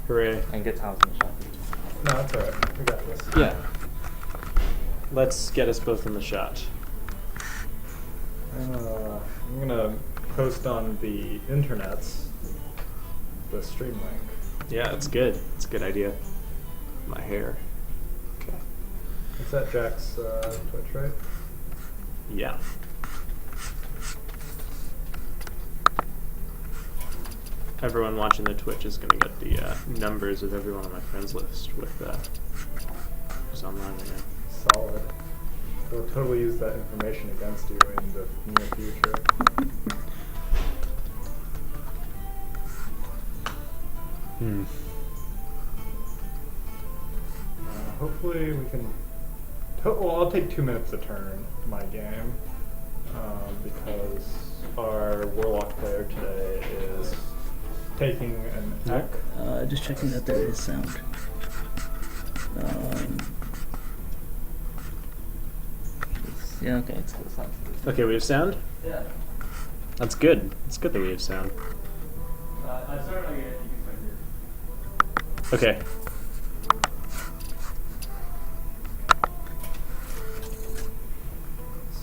Hooray. And get Thomas in the shot. No, that's alright. We got this. Yeah. Let's get us both in the shot. I'm gonna post on the internets the stream link. Yeah, it's good. It's a good idea. My hair. Okay. Is that Jack's Twitch, right? Yeah. Everyone watching the Twitch is going to get the numbers of everyone on my friends list with who's online right now. Solid. They'll totally use that information against you in the near future. Hopefully we can... Well, I'll take 2 minutes to turn my game, because our Warlock player today is taking an Eck. Just checking that there is sound. Yeah, okay, it's cool sound. Okay, we have sound? Yeah. That's good. It's good that we have sound. I'm sorry if I get you. Okay.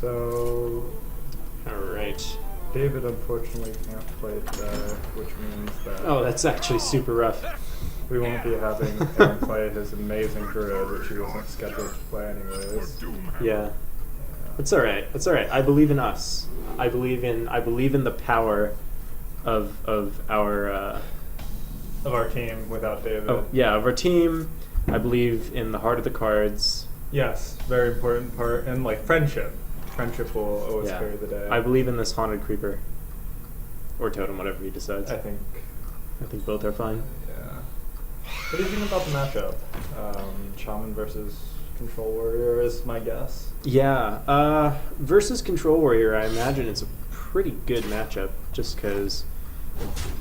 So... Alright. David unfortunately can't play today, which means that... Oh, that's actually super rough. we won't be having him play his amazing Druid, which he wasn't scheduled to play anyways. Yeah. It's alright. It's alright. I believe in us. I believe in the power of our team without David. of our team. I believe in the heart of the cards. Yes, very important part, and like friendship. Friendship will always carry the day. I believe in this haunted creeper. Or totem, whatever he decides. I think both are fine. Yeah. What do you think about the matchup? Shaman versus Control Warrior is my guess. Yeah, versus Control Warrior, I imagine it's a pretty good matchup, just because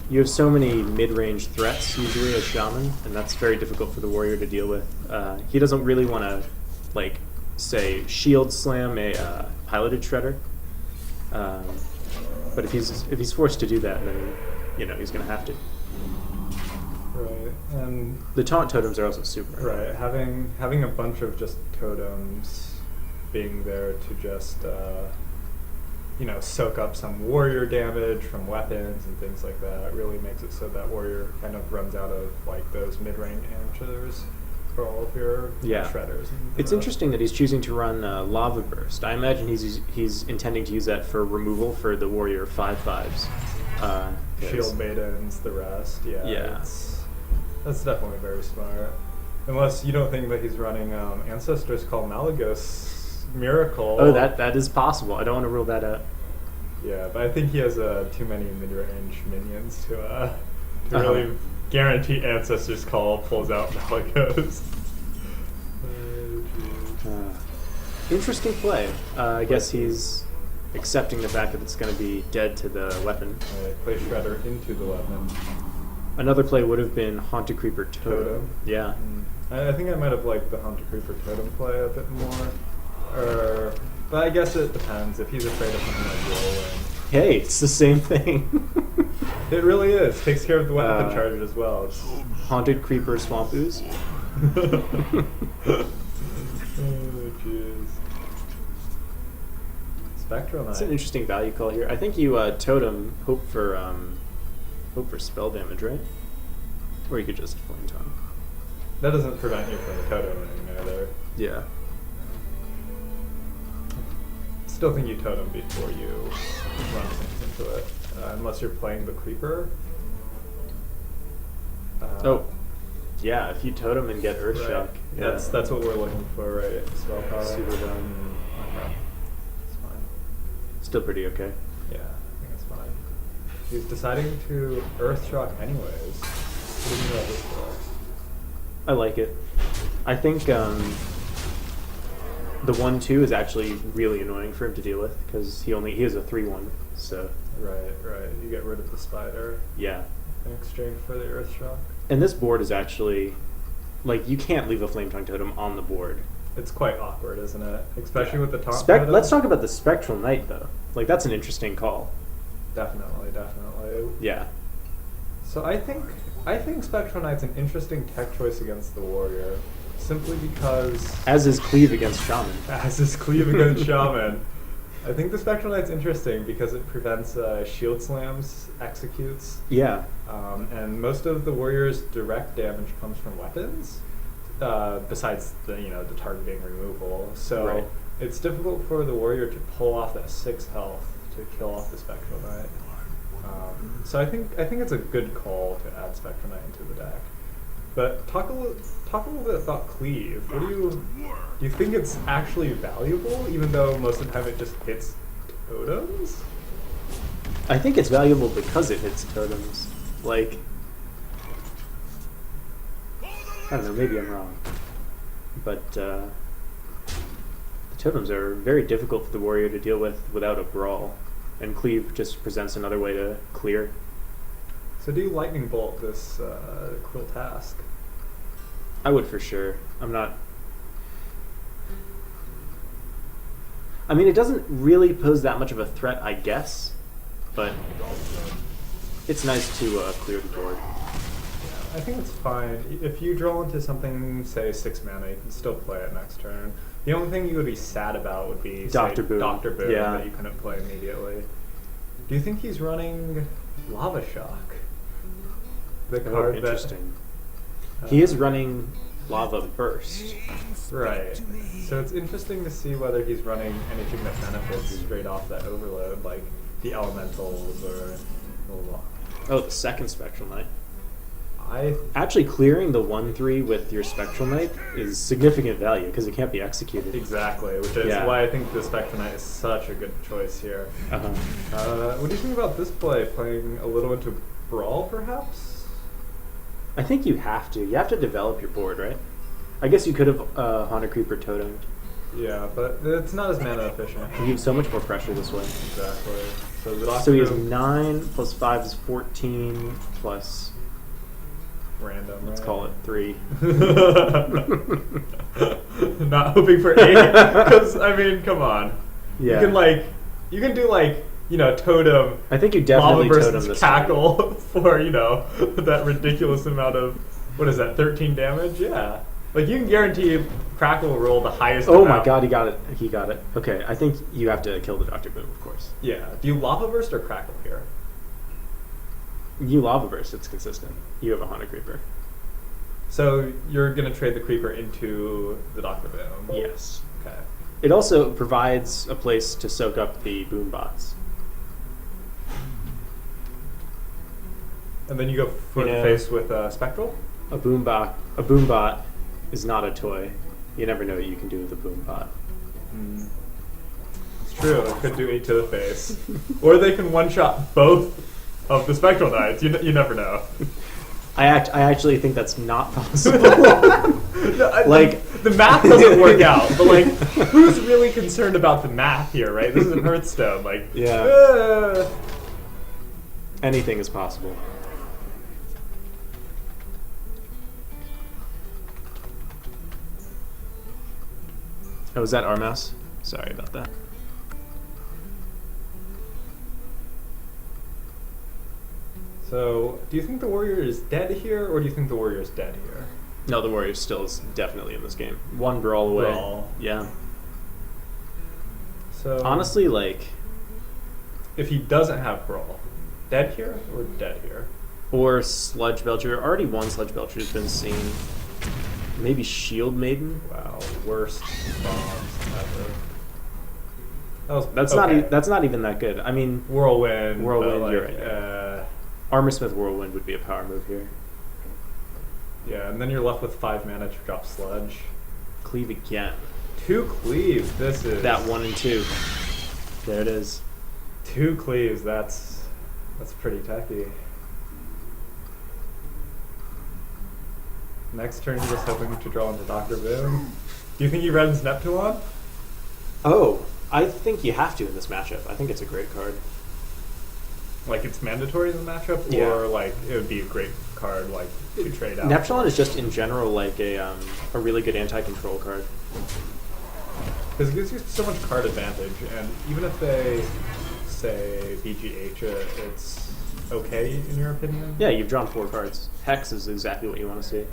you have so many mid-range threats usually as Shaman, and that's very difficult for the Warrior to deal with. He doesn't really want to, like, say, shield slam a piloted Shredder, but if he's forced to do that, then he's going to have to. Right, and the taunt totems are also super. Right, having a bunch of just totems being there to just soak up some warrior damage from weapons and things like that really makes it so that warrior kind of runs out of like those mid-range answers for all of your shredders. It's interesting that he's choosing to run Lava Burst. I imagine he's intending to use that for removal for the warrior 5/5s. Shield maidens, the rest. Yeah. That's definitely very smart. Unless you don't think that he's running Ancestors Call Malagos Miracle. Oh, that is possible. I don't want to rule that out. Yeah, but I think he has too many mid-range minions to really guarantee Ancestors Call pulls out Malagos. Interesting play. I guess he's accepting the fact that it's going to be dead to the weapon. Play Shredder into the weapon. Another play would have been Haunted Creeper Totem. Yeah. I think I might have liked the Haunted Creeper Totem play a bit more. But I guess it depends. If he's afraid of something like rolling. Hey, it's the same thing. It really is. Takes care of the weapon charge as well. Haunted Creeper Swamp Ooze. Oh, jeez. Spectral Knight. It's an interesting value call here. I think you totem hope for spell damage, right? Or you could just flame tongue. That doesn't prevent you from toteming either. Yeah. Still think you totem before you run things into it, unless you're playing the creeper. Yeah. If you totem and get Earthshock, right. That's what we're looking for, right? Spell power. Super dumb. Okay. It's fine. Still pretty okay. Yeah, I think it's fine. He's deciding to Earthshock anyways. What do you think about this for? I like it. I think the 1/2 is actually really annoying for him to deal with because he has a 3/1. So right. You get rid of the spider. Yeah. In exchange for the Earthshock. And this board is actually like you can't leave a Flame Tongue Totem on the board. It's quite awkward, isn't it? Especially with the taunt totem. Let's talk about the Spectral Knight though. Like that's an interesting call. Definitely. Yeah. So I think I think Spectral Knight's an interesting tech choice against the Warrior, simply because... As is Cleave against Shaman. As is Cleave against Shaman. I think the Spectral Knight's interesting because it prevents shield slams, executes. Yeah. And most of the Warrior's direct damage comes from weapons, besides the the targeting removal. So Right. it's difficult for the Warrior to pull off that 6 health to kill off the Spectral Knight. So I think it's a good call to add Spectral Knight into the deck. But talk a little bit about Cleave. What do you think it's actually valuable, even though most of the time it just hits totems? I think it's valuable because it hits totems. Like, I don't know, maybe I'm wrong. But the totems are very difficult for the Warrior to deal with without a brawl. And Cleave just presents another way to clear. So do you Lightning Bolt this Cruel Task? I would for sure. I'm not... I mean, it doesn't really pose that much of a threat, I guess. But it's nice to clear the board. I think it's fine. If you draw into something, say 6 mana, you can still play it next turn. The only thing you would be sad about would be Dr. Boom. Dr. Boom Yeah. that you couldn't play immediately. Do you think he's running Lava Shock? The card interesting. He is running Lava Burst. Right. So it's interesting to see whether he's running anything that benefits straight off that overload, like the Elementals or the Oh, the second Spectral Knight. I Actually, clearing the 1/3 with your Spectral Knight is significant value because it can't be executed. Exactly, which is Yeah. why I think the Spectral Knight is such a good choice here. Uh-huh. What do you think about this play? Playing a little into Brawl, perhaps? I think you have to. You have to develop your board, right? I guess you could have Haunted Creeper Totem. Yeah, but it's not as mana efficient. You have so much more pressure this way. Exactly. So the So he has Doctor 9 plus 5 is 14 plus, random. let's right? call it 3. Not hoping for 8, because I mean, come on. Yeah. You can do Totem. I think you definitely Lava Totem versus this Cackle for that ridiculous amount of, what is that, 13 damage? Yeah. Like, you can guarantee Crackle will roll the highest Oh amount. my god, he got it. He got it. Okay, I think you have to kill the Dr. Boom, of course. Yeah. Do you Lava Burst or Crackle here? You Lava Burst, it's consistent. You have a Haunted Creeper. So you're going to trade the Creeper into the Dr. Boom? Yes. Okay. It also provides a place to soak up the boom bots. And then you go foot face with Spectral? A boom bot is not a toy. You never know what you can do with a boom bot. It's true. It could do 8 to the face. Or they can one-shot both of the Spectral Knights. You never know. I actually think that's not possible. The math doesn't work out, but who's really concerned about the math here, right? This is Hearthstone, Yeah. Anything is possible. Oh, was that our mouse? Sorry about that. So, do you think the Warrior is dead here, or do you think the Warrior is dead here? No, the Warrior still is definitely in this game. One brawl away. Brawl. Yeah. So Honestly, if he doesn't have Brawl, dead here or dead here? or Sludge Belcher. Already one Sludge Belcher has been seen. Maybe Shield Maiden. Wow, worst bombs ever. That's not even that good. I mean, Whirlwind. Whirlwind, but, you're right. Armorsmith Whirlwind would be a power move here. Yeah, and then you're left with 5 mana to drop Sludge. Cleave again. 2 Cleaves. This is That 1 and 2. There it is. 2 Cleaves. That's pretty tacky. Next turn, you're just hoping to draw into Dr. Boom. Do you think he runs Neptulon? Oh, I think you have to in this matchup. I think it's a great card. Like it's mandatory in the matchup, Yeah. or like it would be a great card like to trade out. Neptulon is just in general like a really good anti-control card. Because it gives you so much card advantage, and even if they say BGH, it's okay in your opinion? Yeah, you've drawn 4 cards. Hex is exactly what you want to see.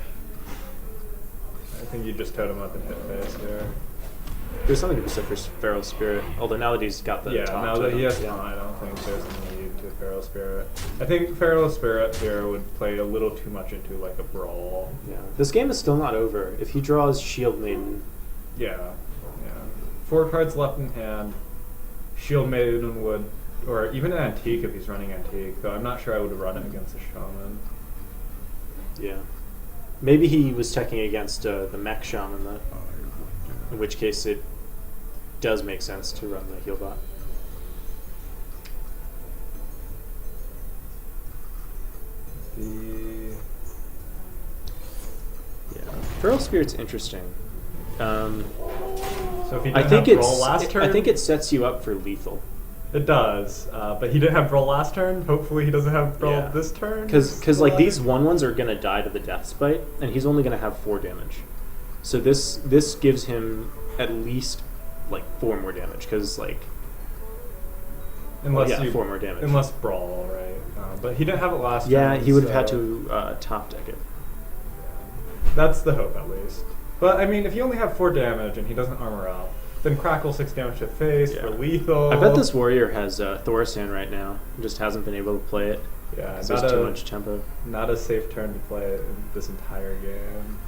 I think you just totem up and hit face here. There's something to be said for Feral Spirit, although now that he's got the Yeah, top now that he has totem, time, I don't think there's a need to Feral Spirit. I think Feral Spirit here would play a little too much into like a brawl. Yeah. This game is still not over. If he draws Shield Maiden, Yeah, yeah. 4 cards left in hand. Shield Maiden would, or even an Antique if he's running Antique, though I'm not sure I would run it against a Shaman. yeah. Maybe he was teching against the Mech Shaman, though. In which case it does make sense to run the heal bot. Yeah, Feral Spirit's interesting. So if he I didn't think have Brawl last turn, I think it sets you up for lethal. it does. But he didn't have Brawl last turn. Hopefully he doesn't have Brawl Yeah. this turn. Because like these 1/1s are gonna die to the Death Spite, and he's only gonna have 4 damage. So this gives him at least like 4 more damage. Because like unless yeah, you, 4 more damage. Unless Brawl, right? But he didn't have it last turn. yeah, he would have had so to top deck it. That's the hope, at least. But I mean, if you only have 4 damage and he doesn't armor up, then Crackle 6 damage to face Yeah. for lethal. I bet this warrior has Thorsan right now. Just hasn't been able to play it. Yeah, 'Cause not there's too a, much tempo. not a safe turn to play it in this entire game.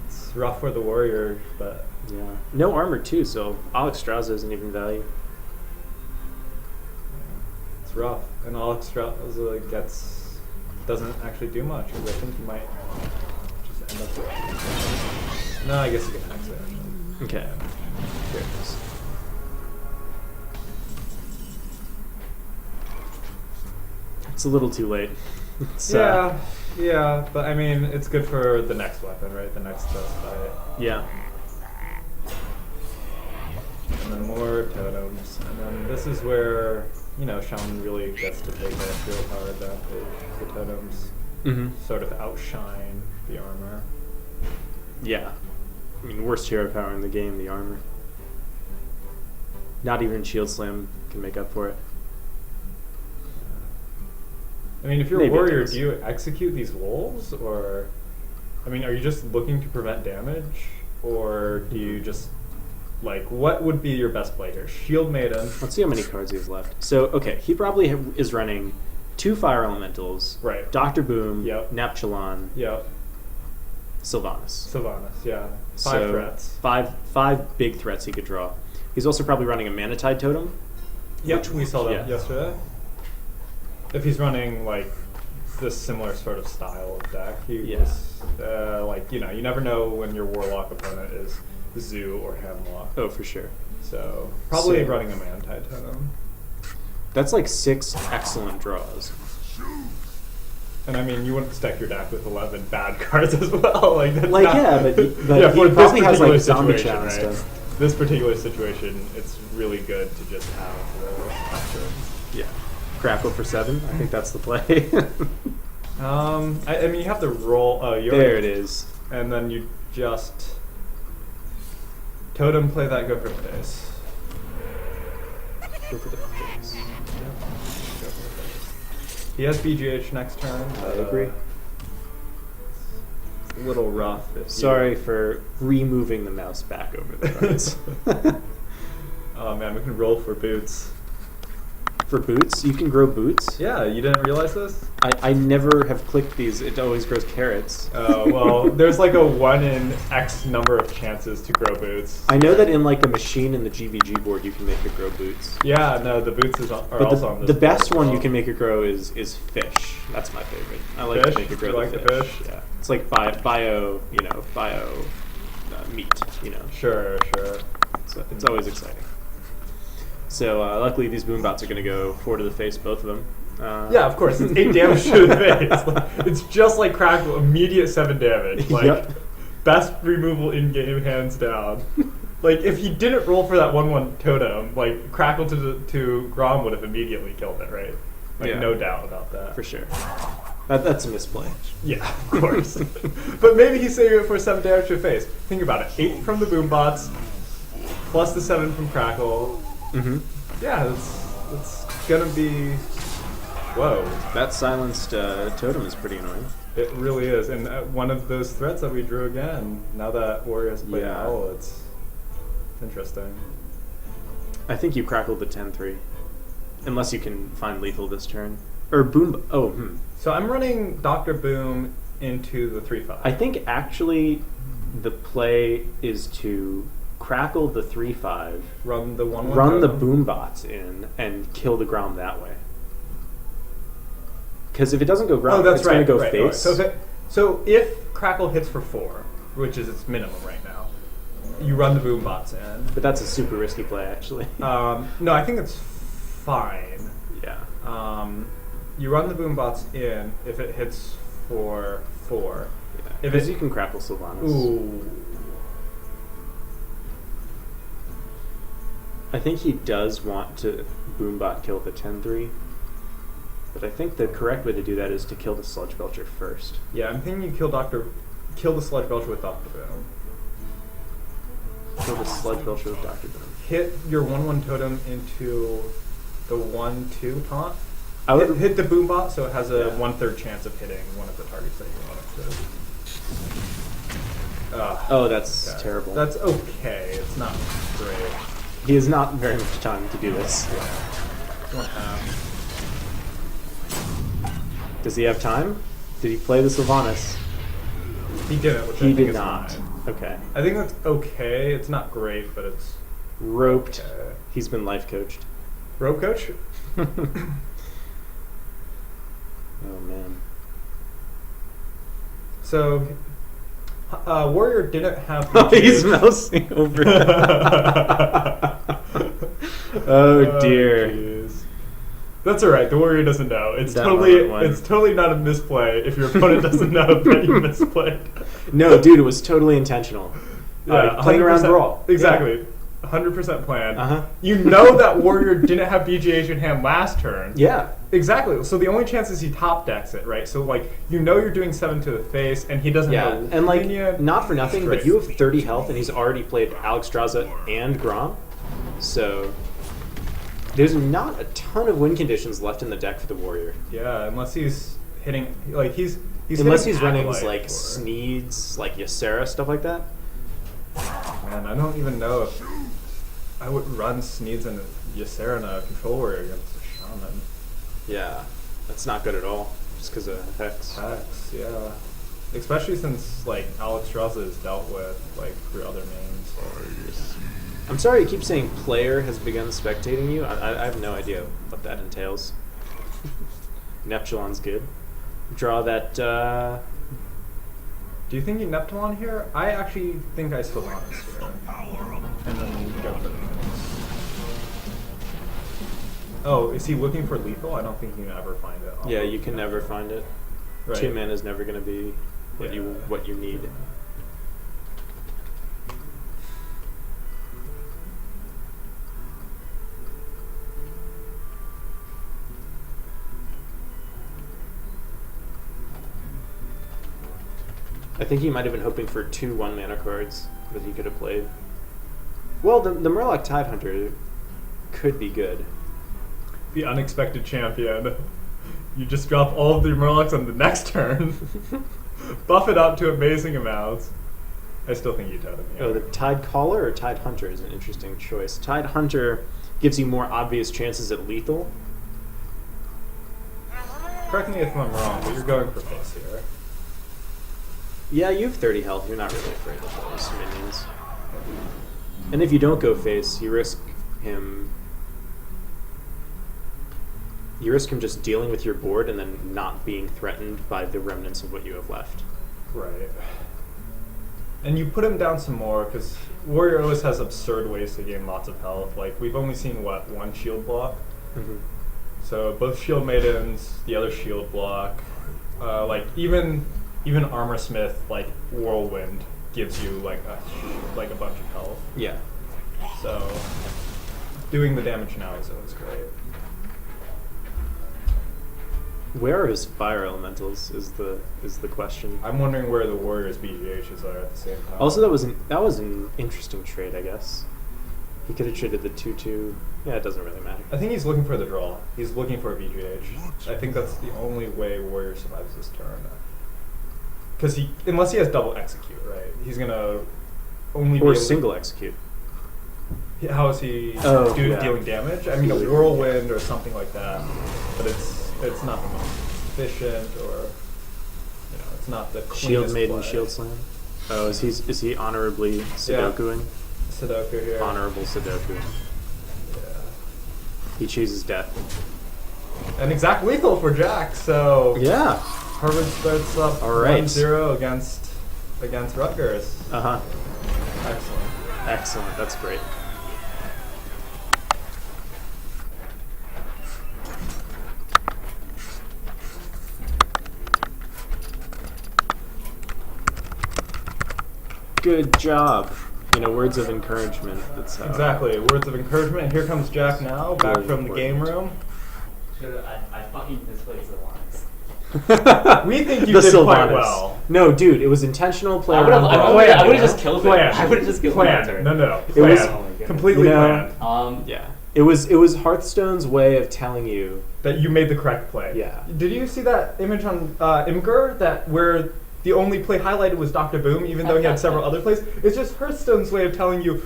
It's rough for the warrior, but Yeah. No armor too, so Alexstrasza isn't even value. it's rough. And Alexstrasza doesn't actually do much, because I think he might just end up with... No, I guess you can hex it, actually. Okay. There it is. It's a little too late. It's, Yeah, but I mean, it's good for the next weapon, right? The next fight. yeah. And then more totems. And then this is where, you know, Shaman really gets to take a field power advantage. The totems Mm-hmm. sort of outshine the armor. Yeah. I mean, worst hero power in the game, the armor. Not even Shield Slam can make up for it. I mean, if you're Maybe a it warrior, does. do you execute these wolves? Or, I mean, are you just looking to prevent damage? Or do you just, like, what would be your best play here? Shield Maiden. Let's see how many cards he has left. So, okay, he probably is running 2 Fire Elementals, Right. Dr. Boom, Yep. Napchalon, Yep. Sylvanas. Sylvanas, yeah. 5 So, threats. Five big threats he could draw. He's also probably running a Manatide Totem. Yep, we saw that yeah. yesterday. If he's running like this similar sort of style of deck, he Yeah. was like, you know, you never know when your Warlock opponent is Zoo or Hemlock. Oh, for sure. So probably So- running a Manatide Totem. That's like 6 excellent draws. And I mean, you wouldn't stack your deck with 11 bad cards as well. Like, that's Like, not- yeah, but he for probably this has, like, particular Zombie situation, Chow and right? stuff. This particular situation, it's really good to just have the option. Yeah. Crackle for 7. I think that's the play. I mean, you have to roll. Oh, you There it is. And then you just totem play that, go for the face. Go for the face. He has BGH next turn. I agree. It's a little rough. If Sorry for removing the mouse back over the cards. Oh man, we can roll for boots. For boots, you can grow boots. Yeah, you didn't realize this? I never have clicked these. It always grows carrots. Oh, well, there's like a 1 in X number of chances to grow boots. I know that in like the machine and the GVG board, you can make it grow boots. Yeah, no, the boots are But also on this the board best as one well. you can make it grow is fish. That's my favorite. I like Fish? to make it grow You like the the fish. fish? Yeah, it's like bio meat. You know, Sure. so it's always exciting. So luckily these boombots are going to go 4 to the face, both of them. Yeah, of course. It's 8 damage to the face. Like, it's just like Crackle, immediate 7 damage. Like, Yep. best removal in game, hands down. Like, if he didn't roll for that 1/1 totem, like Crackle to Grom would have immediately killed it, right? Like, Yeah. no doubt about that. For sure. That's a misplay. Yeah, of course. But maybe he's saving it for 7 damage to the face. Think about it: 8 from the boombots, plus the 7 from Crackle. Mm-hmm. Yeah, it's gonna be Whoa. That silenced totem is pretty annoying. It really is, and one of those threats that we drew again. Now that Warrior has played Yeah. Owl, it's interesting. I think you crackled the 10-3. Unless you can find lethal this turn. Or Boom... So I'm running Dr. Boom into the 3/5. I think actually the play is to crackle the 3/5, Run the 1/1 run the totem. boom bots in, and kill the Grom that way. Because if it doesn't go Grom, Oh, that's it's right. going to go right. face. So if Crackle hits for 4, which is its minimum right now, you run the boom bots in. But that's a super risky play, actually. No, I think it's fine. Yeah. You run the boom bots in if it hits for 4. If Because it, you can crackle Sylvanas. ooh, I think he does want to Boombot kill the 10-3. But I think the correct way to do that is to kill the Sludge Belcher first. yeah, I'm thinking you kill the Sludge Belcher with Dr. Boom. Kill the Sludge Belcher with Dr. Boom. Hit your 1/1 totem into the 1/2 taunt. I would Hit the boom bot so it has a Yeah. 1/3 chance of hitting one of the targets that you want it to. Oh, that's Okay. terrible. That's okay. It's not great. He has not very much time to do this. One half. Does he have time? Did he play the Sylvanas? He didn't, which I He think did is not. fine. Okay. I think that's okay. It's not great, but it's Roped. okay. He's been life coached. Rope coach? Oh man. So, Warrior didn't have. Oh, he's BGH. mousing over. Oh dear. Jeez. That's all right. The Warrior doesn't know. It's That totally, moment won. it's totally not a misplay if your opponent doesn't know that you misplayed. No, dude, it was totally intentional. Playing around 100%. brawl. Exactly. 100% planned. Uh-huh. You know that Warrior didn't have BGH in hand last turn. Yeah. Exactly. So the only chance is he top decks it, right? So like you know you're doing 7 to the face, and he doesn't Yeah, have a and like, minion. not for nothing, but Straight. you have 30 health, and he's already played Alexstrasza and Grom, so there's not a ton of win conditions left in the deck for the Warrior. Yeah, unless he's hitting like he's Unless hitting he's running Acolyte like or- Sneeds, like Ysera, stuff like that. Man, I don't even know if I would run Sneeds and Ysera in a control warrior against a shaman. Yeah, that's not good at all, just because of Hex. Hex, yeah. Especially since like Alexstrasza is dealt with like through other names. I'm sorry you keep saying player has begun spectating you. I have no idea what that entails. Neptulon's good. Draw that, Do you think you Neptulon here? I actually think I Sylvanas here. And then go for the Phoenix. Oh, is he looking for lethal? I don't think you can ever find it. yeah, you can never find it. Right. 2 mana is never going to be what Yeah. you need. I think he might have been hoping for 2 1-mana cards that he could have played. Well, the Murloc Tidehunter could be good. The unexpected champion. You just drop all of the Murlocs on the next turn. Buff it up to amazing amounts. I still think you totem here. Oh, the Tide Caller or Tide Hunter is an interesting choice. Tide Hunter gives you more obvious chances at lethal. Correct me if I'm wrong, but you're going for face here. Yeah, you have 30 health. You're not really afraid of those minions. And if you don't go face, you risk him... You risk him just dealing with your board and then not being threatened by the remnants of what you have left. Right. And you put him down some more, because Warrior always has absurd ways to gain lots of health. Like, we've only seen, what, 1 shield block? Mm-hmm. So both Shield Maidens, the other shield block, like even Armor Smith, like Whirlwind gives you like a bunch of health. Yeah. So doing the damage now is always great. Where are his fire elementals is the question. I'm wondering where the Warriors BGHs are at the same time. Also, that was an interesting trade, I guess. He could have traded the 2/2. Yeah, it doesn't really matter. I think he's looking for the draw. He's looking for a VGH. I think that's the only way Warrior survives this turn. Because unless he has double execute, right? He's gonna only Or be single execute. How is he dealing damage? I mean, a whirlwind or something like that. But it's not the most efficient, or it's not the cleanest Shield Maiden, play. Shield Slam. Oh, is he honorably Sudokuing? Sudoku here. Honorable Sudoku. Yeah. He chooses death. And exact lethal for Jack. So Yeah. Harvard starts up All right. 1-0 against Rutgers. Excellent. Excellent. That's great. Good job. Words of encouragement. That's Exactly. Words of encouragement. Here comes Jack now, back Really from the game room. I fucking misplaced the lines. We think you The did quite Sylvanas. well. No, dude, it was intentional play. I would have Plan. just killed it. Plan. I would have just killed Plan. it. No. It was- Plan. Oh my goodness. Completely planned. Yeah. It was Hearthstone's way of telling you. That you made the correct play. Yeah. Did you see that image on Imgur where the only play highlighted was Dr. Boom, even though he had several other plays? It's just Hearthstone's way of telling you,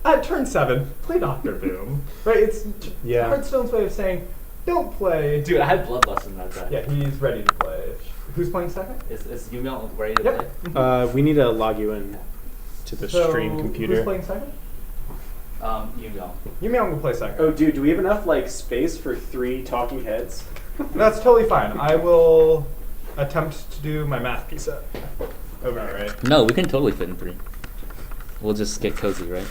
at turn 7, play Dr. Boom. Right? It's Hearthstone's way of saying, don't play. Dude, I had Bloodlust in that deck. Yeah, he's ready to play. Who's playing second? Is Yumel ready to Yep. play? We need to log you in to the stream computer. Who's playing second? Yumel. You may want to play second. Oh, dude, do we have enough space for 3 talking heads? That's totally fine. I will attempt to do my math piece up. Over, right? No, we can totally fit in 3. We'll just get cozy, right?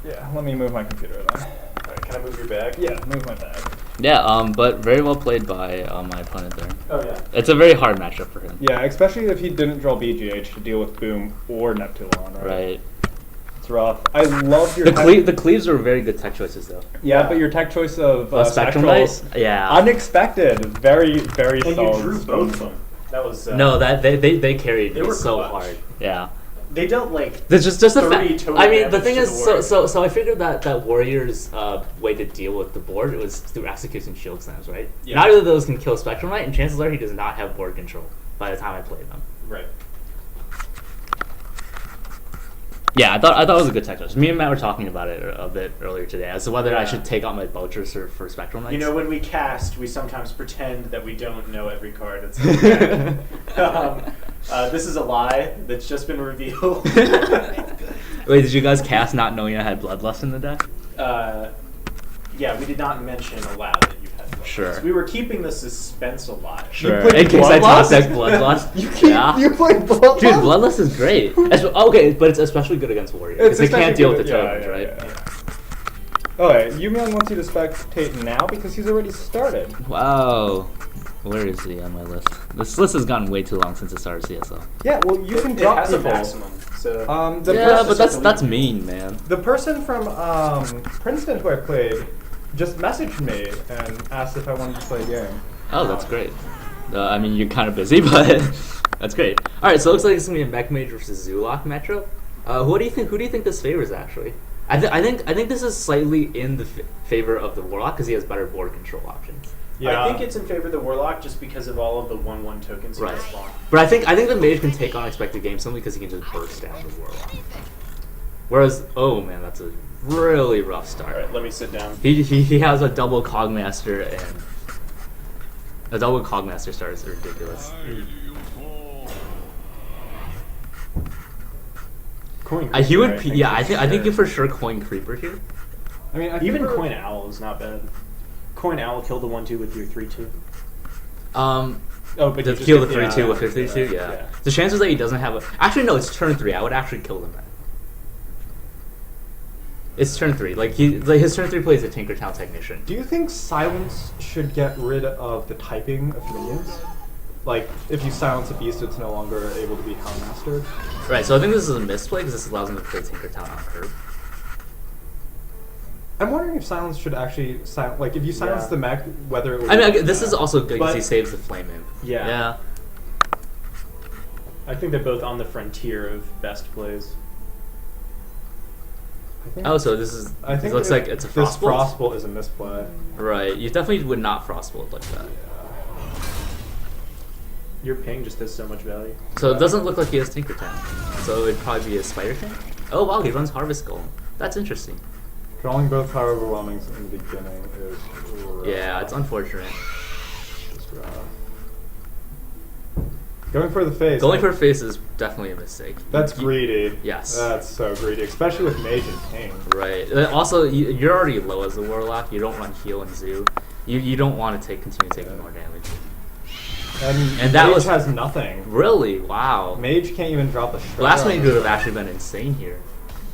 Yeah, let me move my computer then. Alright, can I move your bag? Yeah, move my bag. Yeah, but very well played by my opponent there. Oh, yeah. It's a very hard matchup for him. Yeah, especially if he didn't draw BGH to deal with Boom or Neptulon, right? Right. It's rough. I love your The cleaves were very good tech choices, though. Yeah, but your tech choice of Spectrum Spectrals, Knight? Yeah. unexpected. Very, very And solid. you drew both of them. That was... No, that they carried They me were so clutch. hard. Yeah. They dealt, There's just the 30 fact. total I mean, the damage thing to is, the so I figured that Warrior's way to deal with the board was through executing shield slams, right? Yeah. Neither of those can kill Spectrum Knight, and chances are he does not have board control by the time I play them. Right. Yeah, I thought it was a good tech choice. Me and Matt were talking about it a bit earlier today as to whether I Yeah. should take out my Belchers for Spectrum Knights. When we cast, we sometimes pretend that we don't know every card. It's this is a lie that's just been revealed. Wait, did you guys cast not knowing I had Bloodlust in the deck? Yeah, we did not mention aloud that you had Bloodlust. Sure. We were keeping the suspense alive. Sure. played In case I top Bloodlust? deck Bloodlust. Yeah. You played Bloodlust? Dude, Bloodlust is great. Okay, but it's especially good against Warrior because they can't deal with the tokens, right? Okay, Yumion wants you to spectate now because he's already started. Wow. Where is he on my list? This list has gotten way too long since it started CSL. Yeah, well, you can It drop has a people. maximum, so... Yeah, but that's mean, man. The person from Princeton who I played just messaged me and asked if I wanted to play a game. Oh, that's great. I mean, you're kind of busy, but that's great. All right, so it looks like it's gonna be a Mech Mage versus Zulok matchup. Who do you think this favors actually? I think this is slightly in the favor of the Warlock because he has better board control options. Yeah. I think it's in favor of the Warlock just because of all of the 1/1 tokens he Right. has spawned. But I think the Mage can take unexpected games simply because he can just burst down the Warlock. Whereas, oh man, that's a really rough start. Alright, let me sit down. He has a double Cogmaster and a double Cogmaster start is ridiculous. Coin He would, Creeper, yeah. I think you for sure coin Creeper here. I mean, Even Coin Owl is not bad. Coin Owl killed the 1/2 with your 3/2. Oh, but to you just kill the get- 3/2 with yeah, 52, yeah. yeah. The chances that he doesn't have a actually no, it's turn 3. I would actually kill him then. It's turn 3. His turn 3 plays a Tinkertown Technician. Do you think silence should get rid of the typing of minions? Like, if you silence a beast, it's no longer able to be Houndmastered? Right. So I think this is a misplay because this allows him to play Tinkertown on curve. I'm wondering if silence should actually like if you silence Yeah. the mech, whether it would. I mean, this is also good because But- he saves the Flame Imp. Yeah. Yeah. I think they're both on the frontier of best plays. think, Oh, so this is. I think it looks like it's a this frostbolt. frostbolt is a misplay. Right. You definitely would not frostbolt like that. Your ping just has so much value. So it doesn't look like he has Tinker Tank. So it'd probably be a Spider Tank. Oh wow, he runs Harvest Golem. That's interesting. Drawing both power overwhelmings in the beginning is rough. Yeah, it's unfortunate. It's rough. Going for the face. Going for face is definitely a mistake. That's You- greedy. Yes. That's so greedy, especially with Mage and Ping. Right. Also, you're already low as a Warlock. You don't run heal and Zoo. You don't want to continue taking more damage. And that Mage was- has nothing. Really? Wow. Mage can't even drop a shred. Blast on Mage this would have thing. actually been insane here.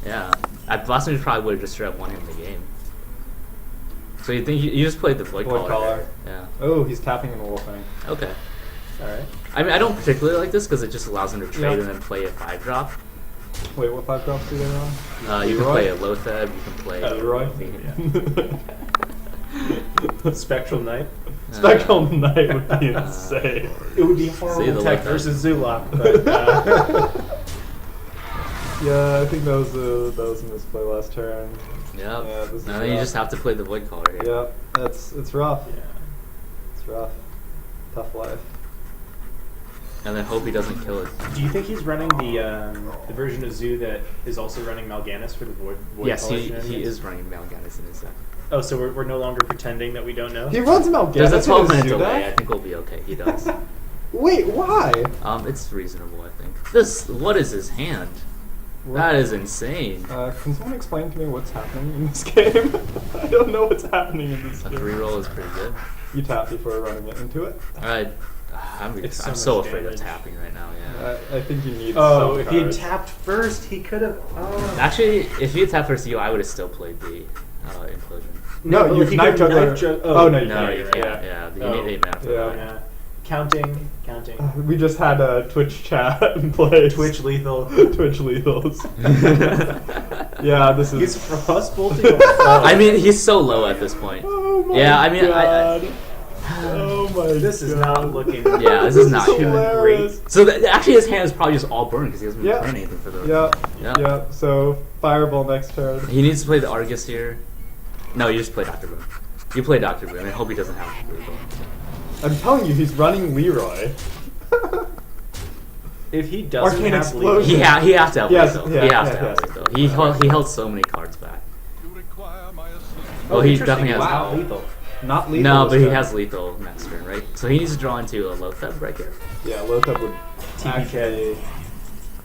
Yeah. Blast Mage probably would have just straight up won him the game. So you think you just played the Void Void Caller? Caller. Yeah. Oh, he's tapping in the Wolfing. Okay. Alright. I mean, I don't particularly like this because it just allows him to trade Yeah. and then play a 5-drop. Wait, what 5 drops do they run? You can Leroy? play a Lotheb, you can play... Leroy? Yeah. Spectral Knight. Spectral Knight would be insane. It would be See horrible the tech Lotheb. versus Zulok, but Yeah, I think that was a misplay last turn. Yep. Yeah, this is Now you rough. just have to play the Void Caller here. Yeah, it's rough. yeah. It's rough. Tough life. And then hope he doesn't kill it. Do you think he's running the version of Zoo that is also running Mal'Ganis for the Void Yes, Caller he shenanigans? is running Mal'Ganis in his deck. Oh, so we're no longer pretending that we don't know? He runs Mal'Ganis. There's a in his 12-minute Zoo delay. deck? I think we'll be okay. He does. Wait, why? It's reasonable, I think. What is his hand? That is insane. Can someone explain to me what's happening in this game? I don't know what's happening in this A game. 3-roll is pretty good. You tap before running it into it? I'm It's so so much afraid damage. of tapping right now, yeah. I think you need Oh, some if he had cards. tapped first, he could have. Oh. Actually, if he had tapped first you, I would have still played the Implosion. No, but you if he knife could juggler. knife jug- Oh, no, you No, can't. you right, can't. Yeah, you Oh. need 8 mana for Yeah. that. Yeah. Counting. We just had a Twitch chat in place. Twitch lethal. Twitch lethals. Yeah, this is. He's frost bolting. I mean, he's so low at this point. Oh my Yeah, I mean, God. Oh my This is God. not looking. Yeah, this is not good. hilarious. So actually, his hand is probably just all burned because he hasn't been Yeah. playing anything for the. Yeah, Yeah. yeah. So fireball next turn. He needs to play the Argus here. No, you just play Dr. Boom. You play Dr. Boom and hope he doesn't have lethal. I'm telling you, he's running Leroy. If he doesn't Arcane have Explosion. lethal, He has to have Yes, lethal. yeah, he has yeah, to have yeah. lethal. He held so many cards back. Oh, Well, he interesting. definitely has. Wow, lethal. Not lethal. No, this but he turn. has lethal next turn, right? So he needs to draw into a Lotheb right here. Yeah, Lotheb would TPK. actually.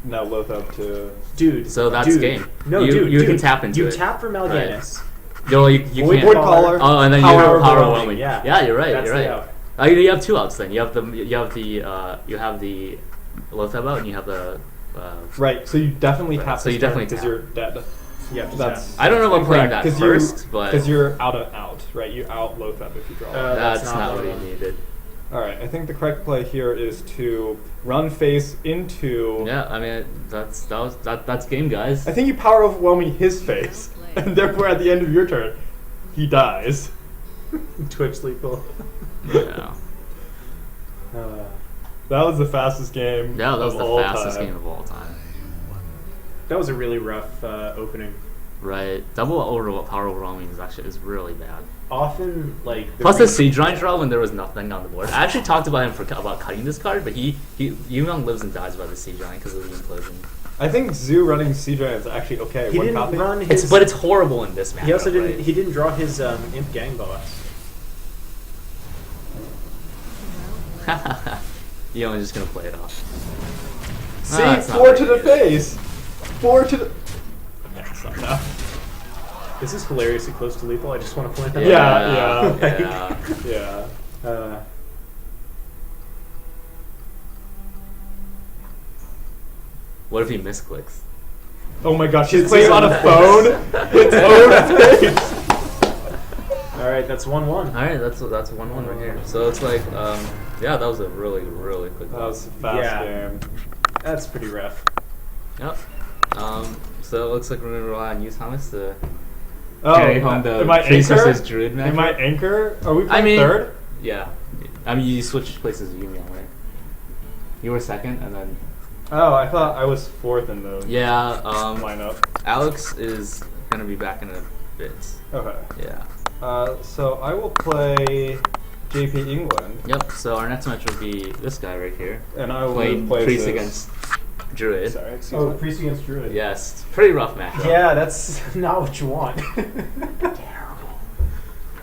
No, Lotheb to. Dude. So that's dude. game. No, You- dude. you dude. can tap into You it. tap for Mal'Ganis. No, you Void can't. Caller. Oh, and then you Power have power overwhelming, overwhelming. yeah. Yeah, you're right. That's You're the right. out. You have 2 outs then. You have the Lotheb out, and you have the. Right, so you definitely Right, tap so this you definitely because tap. you're dead. Yeah, That's. I don't know about playing incorrect, that 'cause first, but because you're out, right? You out Lotheb if you draw. that's That's not not what what he needed. All right, I think the correct play here is to run face into. Yeah, I mean that's game, guys. I think you power overwhelming his face, and therefore at the end of your turn, he dies. Twitch lethal. Yeah. That was the fastest game. Yeah, that was of the all fastest time. game of all time. That was a really rough opening. Right, double power overwhelming is really bad. Often, like Plus the Siege Giant draw when there was nothing on the board. I actually talked about him about cutting this card, but he Yumyong lives and dies by the Siege Giant because of the implosion. I think Zoo running Sea Giant is actually okay. he One didn't copy? run his. But it's horrible in this match. He also didn't. Right? He didn't draw his Imp Gang Boss. You're just gonna play it off. See, Ah, it's not 4 very to the good. face. 4 to the. That's not enough. This is hilariously close to lethal. I just want to point that Yeah, out. yeah. Yeah. What if he misclicks? Oh my gosh, she's It's playing his on own a phone. Its own face. All right, that's 1-1. All right, that's 1-1 right here. So it's like, yeah, that was a really quick. That was a fast Yeah. game. That's pretty rough. Yep. So it looks like we're gonna rely on you, Thomas, to Oh, carry home the am I Priest anchor? versus Druid match. Am I anchor? Are we I playing mean, third? Yeah. I mean, you switched places with Yumyong, right? You were second, and then Oh, I thought I was fourth in the yeah. lineup. Alex is gonna be back in a bit. Okay. Yeah. So I will play JPEngland. Yep. So our next match will be this guy right here. And I will playing play Priest this. against Druid. Sorry, excuse me. Priest against Druid. Yes. Pretty rough matchup. Yeah, that's not what you want.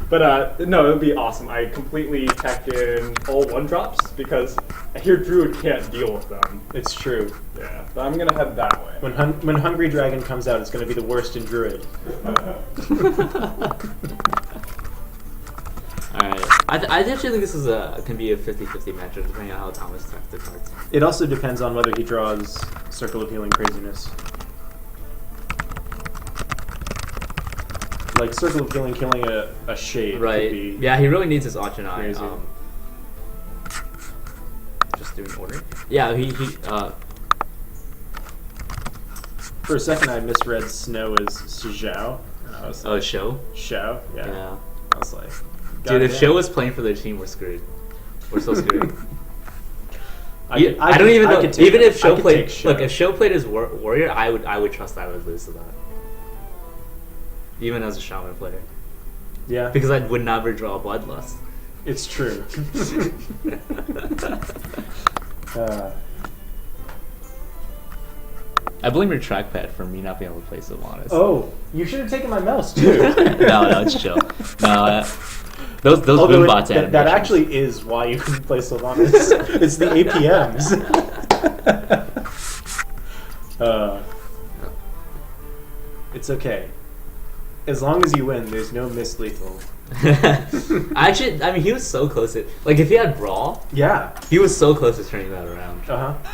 But no, it would be awesome. I completely tech in all 1-drops because I hear Druid can't deal with them. It's true. Yeah, but I'm gonna head that way. When Hungry Dragon comes out, it's going to be the worst in Druid. Alright. I actually think this is can be a 50-50 matchup depending on how Thomas techs the cards. It also depends on whether he draws Circle of Healing Craziness. Like Circle of Healing killing a shade Right. could be Yeah, he really needs his Auctionai. crazy. Just doing order. Yeah, he For a second, I misread Snow as Xiao, and I was like, Show. Xiao? Yeah. Yeah. I was like, Dude, if goddamn. Show was playing for their team, we're screwed. We're so screwed. I I don't even know. could take Even it. if I Show could played, take Xiao. look, if Show played as warrior, I would trust I would lose to that. Even as a shaman player, Yeah, because I would never draw Bloodlust. it's true. I blame your trackpad for me not being able to play Sylvanas. Oh, you should have taken my mouse too. no, it's chill. No, those Although boombots that animations. actually is why you couldn't play Sylvanas. It's the APMs. It's okay. As long as you win, there's no mislethal. Actually, I mean, he was so close to like if he had Brawl, Yeah. he was so close to turning that around. Uh huh.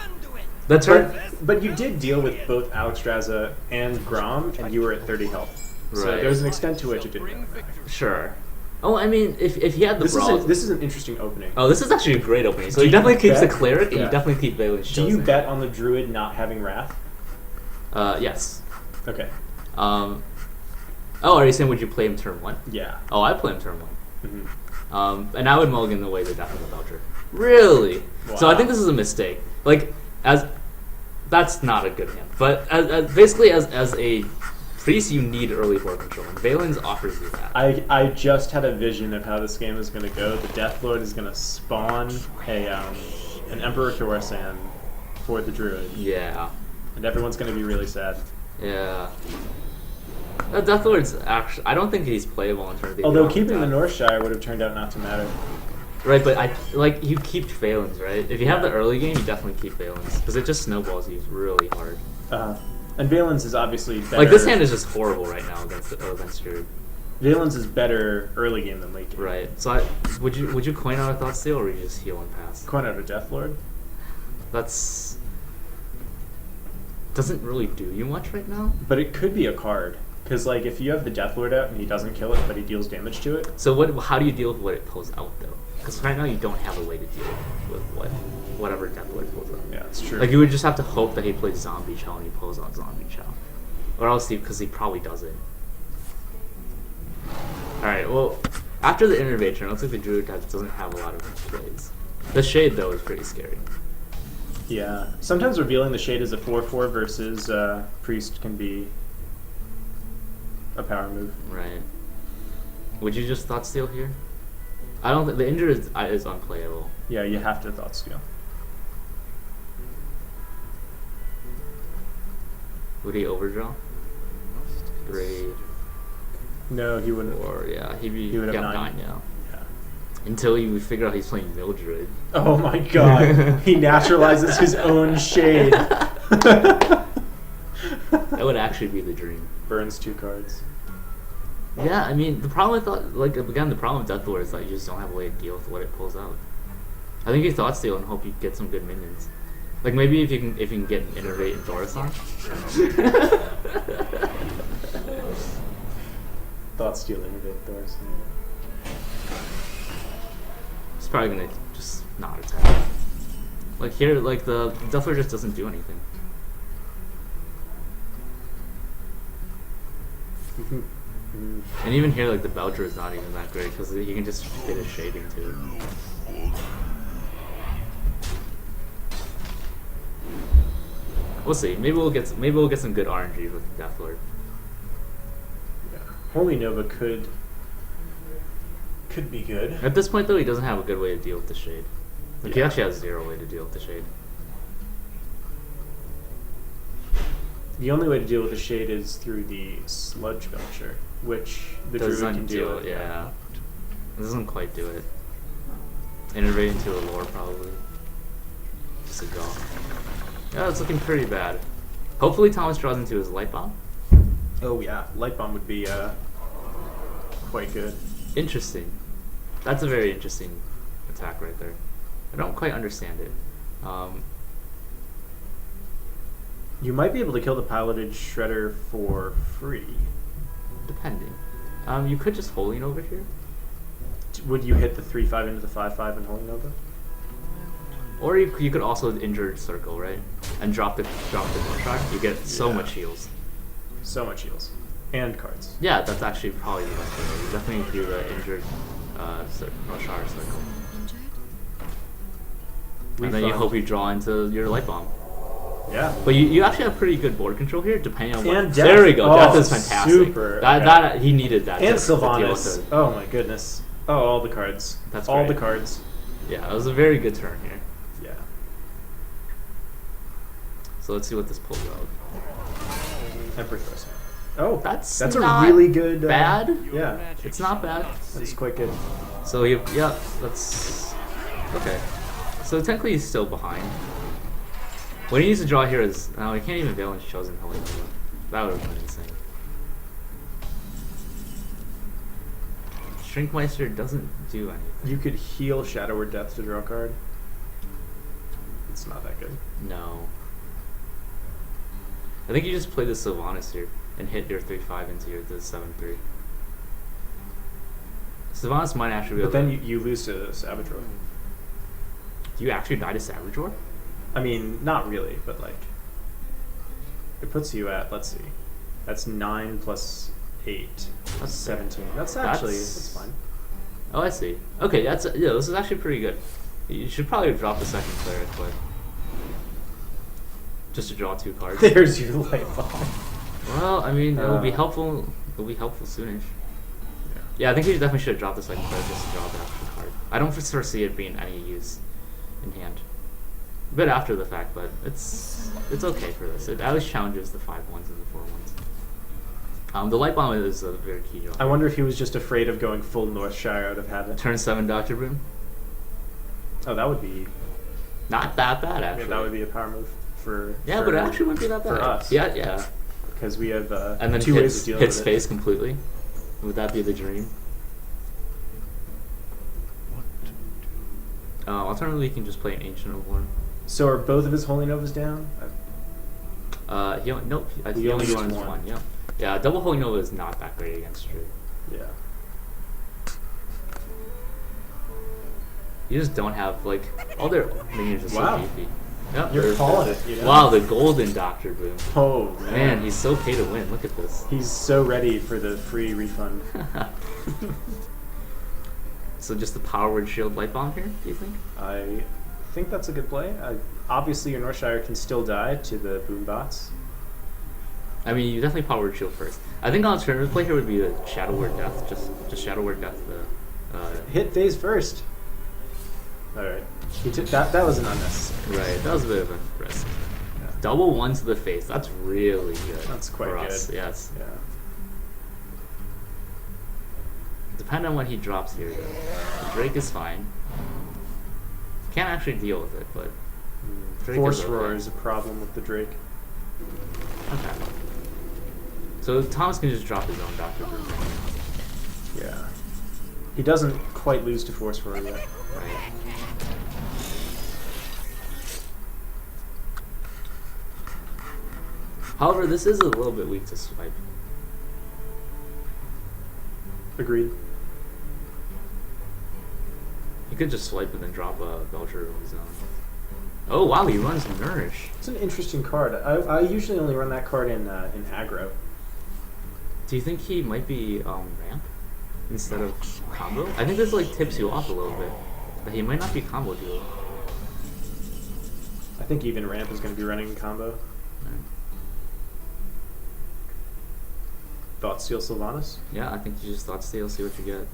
The turn, But you did deal with both Alexstrasza and Grom, and you were at 30 health. So Right. there was an extent to which it didn't matter. sure. Oh, I mean, if he had the This Brawl, is an interesting opening. oh, this is actually a great opening. So Do he you definitely keeps the bet? cleric, and Yeah. you definitely keep Valen's Do you Chosen. bet on the Druid not having Wrath? Yes. Okay. Oh, are you saying would you play him turn 1? Yeah. Oh, I play him turn 1. Mm-hmm. And I would mulligan the way the Death of the Belcher. Really? So I Wow. think this is a mistake. Like, that's not a good hand. But basically, as a priest, you need early board control, and Valen's offers you that. I just had a vision of how this game is going to go. The Death Lord is going to spawn an Emperor Thorsan for the Druid, Yeah. and everyone's going to be really sad. Yeah. Death Lord's actually, I don't think he's playable in terms of the Although economic keeping the value. Northshire would have turned out not to matter. Right, but you keep Valen's, right? If you have the early game, you definitely keep Valen's, because it just snowballs you really hard. And Valen's is obviously better. Like, this hand is just horrible right now against Druid. Valen's is better early game than late game. Right. So would you coin out a Thought Steal, or would you just heal and pass? Coin out a Death Lord. That's doesn't really do you much right now. But it could be a card. Because, like, if you have the Death Lord out and he doesn't kill it, but he deals damage to it, So how do you deal with what it pulls out, though? Because right now you don't have a way to deal with whatever Death Lord pulls out. yeah, it's true. Like, you would just have to hope that he plays Zombie Chow and he pulls out Zombie Chow. Or else because he probably doesn't. Alright, well, after the Innervation, it looks like the Druid deck doesn't have a lot of plays. The Shade, though, is pretty scary. Yeah. Sometimes revealing the Shade as a 4/4 versus Priest can be a power move. Right. Would you just Thought Steal here? I don't think the injury is unplayable. Yeah, you have to Thought Steal. Would he overdraw? 3, No, he wouldn't. 4, yeah. He would have 9. 9, yeah. Yeah. Until you would figure out he's playing Mildred. Oh my god. He naturalizes his own Shade. That would actually be the dream. Burns 2 cards. Yeah, I mean, the problem with the problem with Death Lord is that you just don't have a way to deal with what it pulls out. I think you Thought Steal and hope you get some good minions. Like maybe if you can get an Innervate and Thorsan. Thought Steal Innervate Thor's. It's probably gonna just not attack. Like here, like the Death Lord just doesn't do anything. And even here, like the Belcher is not even that great because he can just fit a Shade into it. We'll see. Maybe we'll get some good RNG with Death Lord. Holy Nova could be good. At this point, though, he doesn't have a good way to deal with the shade. Like, he Yeah. actually has zero way to deal with the shade. The only way to deal with the shade is through the Sludge Belcher, which the Druid Doesn't can do deal it, with. yeah. It doesn't quite do it. Integrate into a lore, probably. Just a draw. Yeah, it's looking pretty bad. Hopefully Thomas draws into his Light Bomb. Oh yeah, Light Bomb would be quite good. Interesting. That's a very interesting attack right there. I don't quite understand it. You might be able to kill the Piloted Shredder for free. Depending. You could just Holy Nova here. Would you hit the 3/5 into the 5/5 in Holy Nova? Or you could also Injured Circle, right? And drop the Northshire. You get so Yeah. much heals. So much heals. And cards. Yeah, that's actually probably the best way. You definitely do the Injured Northshire Circle. And then you Refund. hope you draw into your Light Bomb. Yeah. But you actually have pretty good board control here, depending on what. And There we go. Oh, Death is fantastic. super. That he needed that. And to deal with Sylvanas. it. Oh my goodness. Oh, all the cards. That's all great. the cards. Yeah, it was a very good turn here. Yeah. So let's see what this pulls out. Emperor Throws. Oh, That's a not really good. bad. Yeah, It's not bad. that's quite good. So yeah, that's okay. So technically he's still behind. What he needs to draw here is no, he can't even Valence Chosen Holy Nova. That would have been insane. Shrinkmeister doesn't do anything. You could heal Shadow or Death to draw a card. It's not that good. No. I think you just play the Sylvanas here and hit your 3/5 into your 7/3. Sylvanas might actually be But able then to... you lose to Savage Roar. Do you actually die to Savage Roar? I mean, not really, but like, it puts you at, let's see, that's 9 plus 8. That's 17. That's actually, that's fine. Oh, I see. Okay, yeah, this is actually pretty good. You should probably drop the second cleric, but just to draw 2 cards. There's your Light Bomb. Well, I mean, it'll be helpful. It'll be helpful soonish. Yeah, I think you definitely should have dropped the second cleric just to draw the extra card. I don't foresee it being any use in hand. A bit after the fact, but it's okay for this. It at least challenges the 5/1s and the 4/1s. The Light Bomb is a very key draw. I wonder if he was just afraid of going full Northshire out of habit. Turn 7 Dr. Boom. Oh, that would be, Not that bad, actually. that would be a power move for. Yeah, but it actually wouldn't be that bad. For us. Yeah. Because we have And then 2 ways of dealing hit with space completely. Would that be the dream? Alternatively, you can just play an Ancient of War. it. So are both of his Holy Novas down? He only, nope. He He only only gets runs one. one. Yeah. Yeah. Double Holy Nova is not that great against Druid. Yeah. You just don't have like all their minions are so Wow. beefy. Yep, You're they're- calling it, you know? Wow, the golden Doctor Boom. Oh, Man, he's so pay to win. Look at this. He's so ready for the free refund. So just the Power Word Shield Light Bomb here, do you think? I think that's a good play. Obviously, your Northshire can still die to the boom bots. I mean, you definitely Power Word Shield first. I think alternative play here would be the Shadow Word Death. Just Shadow Word Death. Hit phase first. All right. He took that. That was an unnecessary. Right, that was a bit of a risk. Yeah. Double 1 to the face. That's really good. That's quite for good. us. Yes. Yeah. Depending on what he drops here, though. The Drake is fine. Can't actually deal with it, but Drake Force is okay. Roar is a problem with the Drake. Okay. So Thomas can just drop his own Dr. Boom. Yeah. He doesn't quite lose to Force Roar yet. Right. However, this is a little bit weak to swipe. Agreed. You could just swipe and then drop a Belcher of his own. Oh wow, he runs Nourish. It's an interesting card. I usually only run that card in aggro. Do you think he might be ramp instead of combo? I think this like tips you off a little bit. But he might not be combo duo. I think even Ramp is going to be running combo. Thoughtsteal Sylvanas? Yeah, I think you just thought steal, see what you get.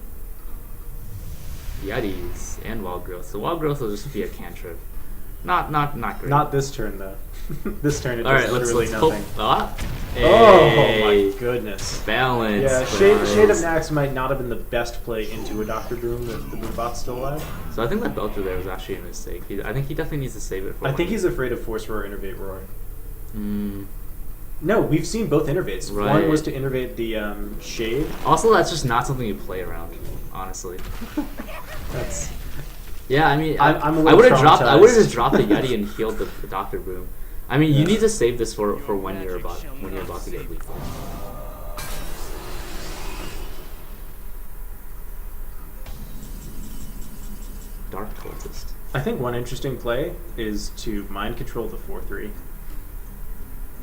Yetis and Wild Growth. So Wild Growth will just be a cantrip. Not great. Not this turn, though. This turn it All does right, literally let's nothing. hope. Ah, Oh hey. my goodness. Balance. Yeah, balance. Shade of Nax might not have been the best play into a Dr. Boom if the Boombot's still alive. So I think that Belcher there was actually a mistake. I think he definitely needs to save it for I think one. he's afraid of Force Roar, Innervate Roar. Mm. No, we've seen both Innervates. Right. One was to Innervate the Shade. Also, that's just not something you play around, honestly. That's... Yeah, I mean, I'm a I little would have dropped. I would have traumatized. just dropped the Yeti and healed the Doctor Boom. I mean, you Yeah. need to save this for when you're about to get lethal. Dark Cultist. I think one interesting play is to mind control the 4/3.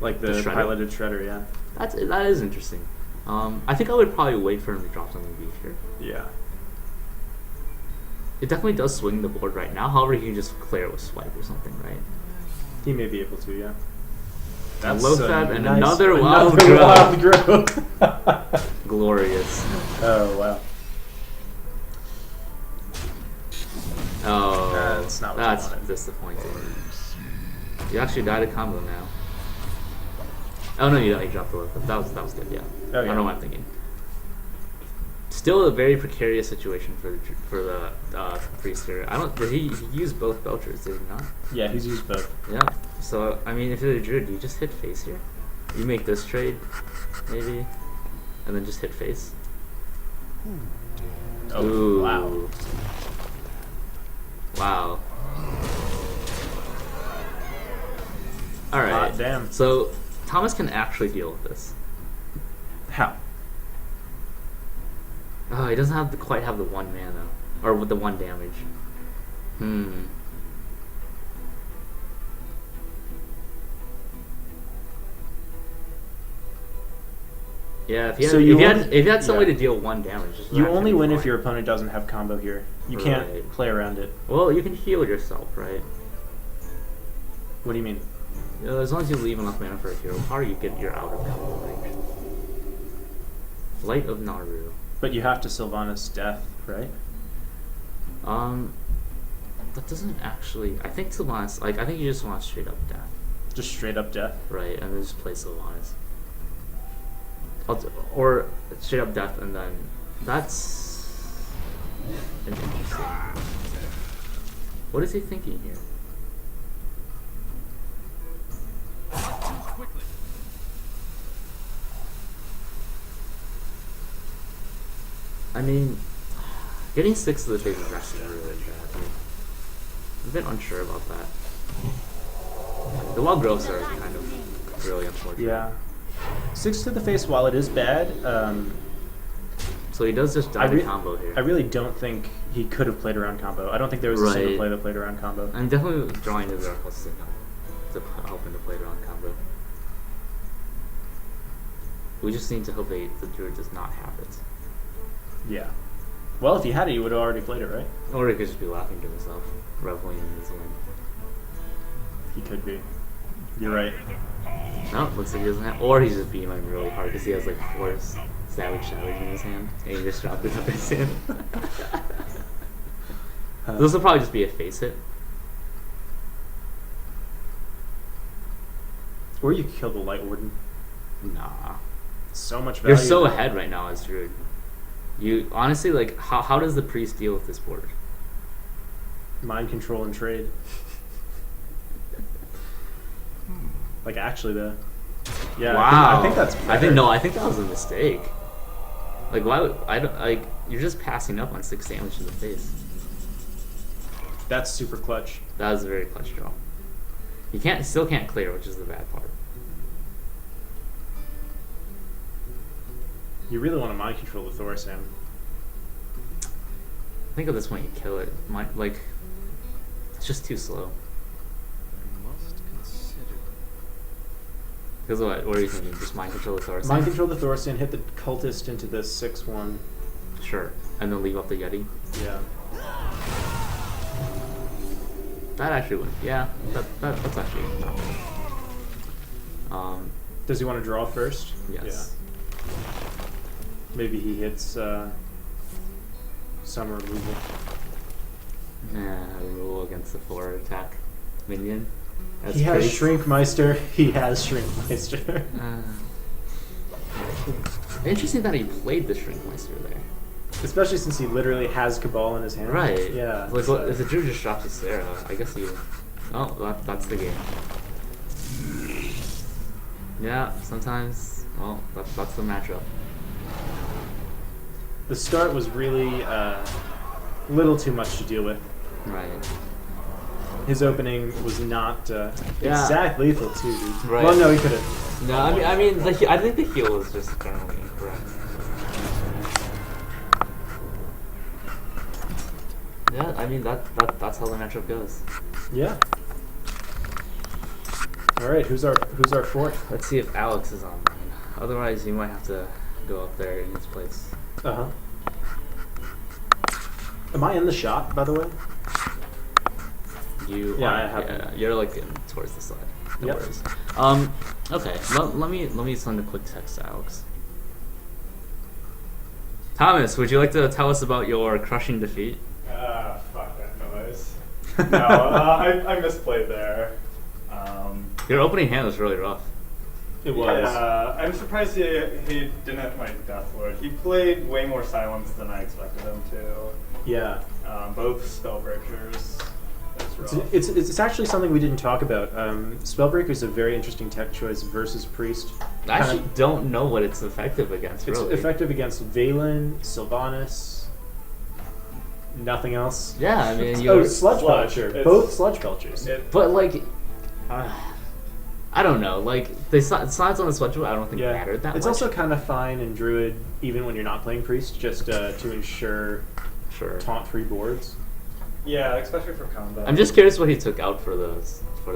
Like the The Shredder? piloted Shredder, yeah. That is interesting. I think I would probably wait for him to drop something beefier. Yeah. It definitely does swing the board right now. However, he can just clear it with swipe or something, right? He may be able to, yeah. A Loatheb a and nice- another another Wild Growth. Wild Growth. Glorious. Oh, wow. Oh, That's not what you that's wanted. disappointing. You actually died a combo now. Oh no, you dropped the Loatheb. That was good. Yeah. Oh, I don't know what I'm thinking. Still a very precarious situation for the priest here. Did he use both Belchers? Did he not? Yeah, he's used both. Yeah. So I mean, if you're a druid, do you just hit face here? You make this trade, maybe, and then just hit face. Oh, Ooh. wow. Wow. All right. Hot damn. So Thomas can actually deal with this. How? Oh, he doesn't quite have the 1 mana, or with the 1 damage. Yeah, if you had some way to deal 1 damage, this would You actually only be win fine. if your opponent doesn't have combo here. You Right. can't play around it. Well, you can heal yourself, right? What do you mean? As long as you leave enough mana for a hero power, you're out of combo range. Light of Naru. But you have to Sylvanas Death, right? That doesn't actually. I think Sylvanas. I think you just want straight up death, Just straight up Death? right? And then just play Sylvanas. Or straight up death, and then that's interesting. What is he thinking here? I mean, getting 6 to the face is actually really bad here. I'm a bit unsure about that. The Wild Growths are kind of really unfortunate. Yeah. 6 to the face, while it is bad, So he does just die to combo here. I really don't think he could have played around combo. I don't think there was a single Right. play that played around combo. I'm definitely drawing his Arcos to help him to play around combo. We just need to hope the druid does not have it. Yeah. Well, if he had it, he would have already played it, right? Or he could just be laughing to himself, reveling in his win. He could be. You're right. No, looks like he doesn't have. Or he's just beating him really hard because he has like 4 Savage in his hand, and he just dropped it up his hand. This will probably just be a face hit. Or you could kill the Light Warden. Nah. So much value. You're so ahead right now as druid. You honestly like how does the priest deal with this board? Mind control and trade. Like, actually, though. Yeah, Wow. I think that's better. I think that was a mistake. Like why would I don't like you're just passing up on 6 damage to the face. That's super clutch. That was a very clutch draw. You still can't clear, which is the bad part. You really want to mind control the Thor, Sam. I think at this point you kill it. It's just too slow. Because what are you thinking? Just mind control the Thor? Mind control the Thorstein, hit the cultist into the 6/1. Sure. And then leave up the Yeti. Yeah. That actually wins. Yeah, that's actually not bad. Does he want to draw first? Yes. Yeah. Maybe he hits some removal. Rule against the 4 attack minion. That's He has priest. Shrinkmeister. He has Shrinkmeister. Interesting that he played the Shrinkmeister there. Especially since he literally has Cabal in his hand. Right. Yeah. Like, so- if the Drew just drops a Sarah, I guess he. Oh, that's the game. Yeah, sometimes. Well, that's the matchup. The start was really little too much to deal with. Right. His opening was not Yeah. exact lethal too. Dude. Right. Well, no, he could have. No, I mean, I think the heal is just generally incorrect. Yeah, I mean that's how the matchup goes. Yeah. All right, who's our fourth? Let's see if Alex is online. Otherwise, you might have to go up there in his place. Uh huh. Am I in the shot, by the way? You Yeah, are, I have. yeah, you're like towards the side. No Yep. worries. Okay. Let me send a quick text to Alex. Thomas, would you like to tell us about your crushing defeat? Fuck that noise. No, I misplayed there. Your opening hand was really rough. It was. Yeah, I'm surprised he didn't have my Death Lord. He played way more silence than I expected him to. Yeah. Both Spellbreakers. That's rough. It's actually something we didn't talk about. Spellbreaker is a very interesting tech choice versus Priest. I actually don't know what it's effective against. It's Really. effective against Valen, Sylvanas, nothing else. Yeah, I mean, Oh, you're, Sludge Sludge. Belcher. It's- Both Sludge Belchers. but like, I don't know. Like the sides on the Sludge, I don't think mattered that It's much. also kind of fine in Druid, even when you're not playing Priest, just to ensure sure. taunt-free boards. Yeah, especially for combat. I'm just curious what he took out for the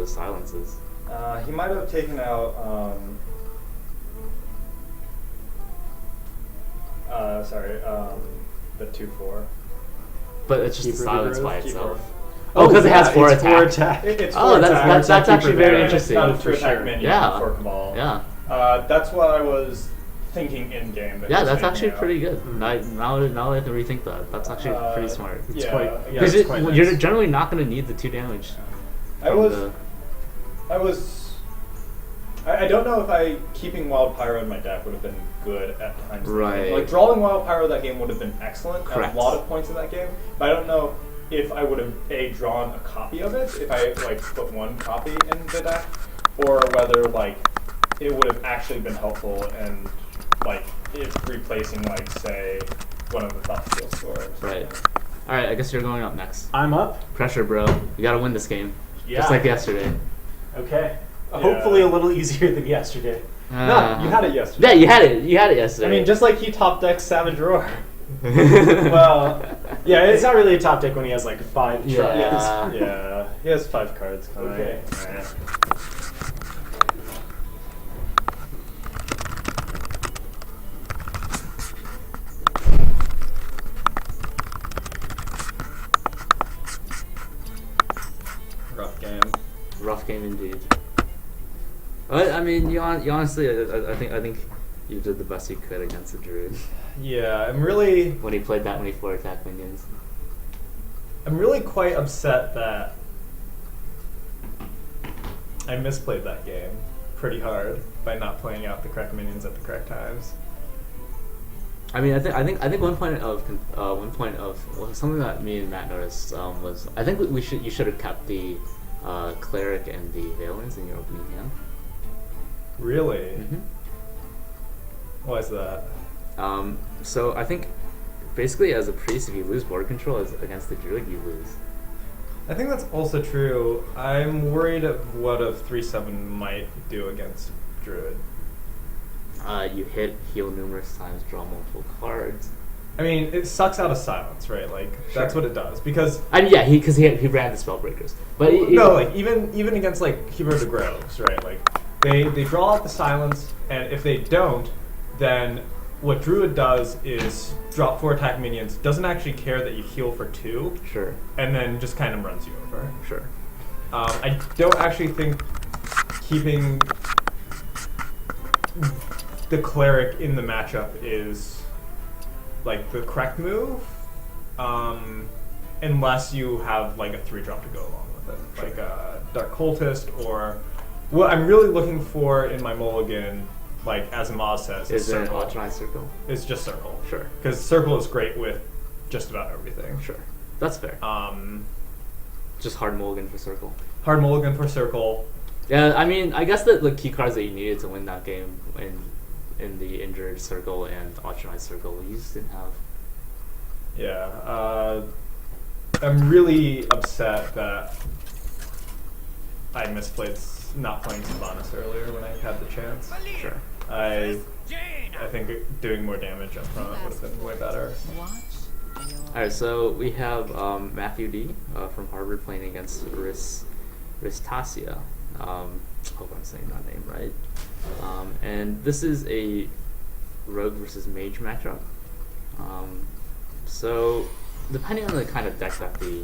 silences. He might have taken out. The 2/4. But it's just Keeper a of the silence Grove? by Keeper. itself. Oh, because it has 4 it's attack. 4 attack. It's Oh, 4 that's attack. that's actually very Yeah, interesting. It's not a For 2 attack sure. minion Yeah. for Cabal. Yeah. That's what I was thinking in game. that Yeah, he was that's taking actually out. pretty good. Mm. Now I have to rethink that. That's actually pretty smart. It's Yeah, quite. yeah, Because it's quite you're nice. generally not going to need the 2 damage. I don't know if keeping Wild Pyro in my deck would have been good at times. in the Right. game. Like drawing Wild Pyro that game would have been excellent Correct. at a lot of points in that game. But I don't know if I would have drawn a copy of it if I put 1 copy in the deck, or whether it would have actually been helpful and if replacing say one of the top skill scores. Right. All right. I guess you're going up next. I'm up. Pressure, bro. You got to win this game. Yeah. Just like yesterday. Okay. Yeah. Hopefully a little easier than yesterday. No, you had it yesterday. Yeah, you had it. You had it yesterday. I mean, just like he top decks Savage Roar. Well, yeah, it's not really a top deck when he has 5 Yeah. tries. Yeah, he has 5 cards coming. Okay. Alright. Rough game. Rough game indeed. But I mean, you honestly, I think you did the best you could against the Druid Yeah, I'm really when he played that many 4 attack minions. quite upset that I misplayed that game pretty hard by not playing out the correct minions at the correct times. I mean, I think one point of something that me and Matt noticed was I think you should have kept the cleric and the Valens in your opening hand. Really? Mm-hmm. Why is that? So I think basically as a priest, if you lose board control against the druid, you lose. I think that's also true. I'm worried of what a 3/7 might do against Druid. You hit, heal numerous times, draw multiple cards. I mean, it sucks out of silence, right? That's Sure. what it does. Because And yeah, because he ran the Spellbreakers. But even against Keeper of the Groves, right? They draw out the silence, and if they don't, then what Druid does is drop 4 attack minions, doesn't actually care that you heal for 2, Sure. and then just kind of runs you over. Sure. I don't actually think keeping the cleric in the matchup is like the correct move, unless you have like a 3-drop to go along with it, like a Dark Cultist or what I'm really looking for in my mulligan, like as Maz says, Is it an circle. optimized circle? It's just circle. Sure. Because circle is great with just about everything. Sure. That's fair. Just Just hard mulligan for circle. hard mulligan for circle. Yeah, I mean, I guess the key cards that you needed to win that game in the injured circle and optimized circle, you just didn't have. Yeah. I'm really upset that I misplayed not playing Sylvanas earlier when I had the chance. Sure. I think doing more damage up front would have been way better. Alright, so we have Matthew D. From Harvard playing against Ristaccia. Hope I'm saying that name right. And this is a rogue versus mage matchup. So depending on the kind of deck that the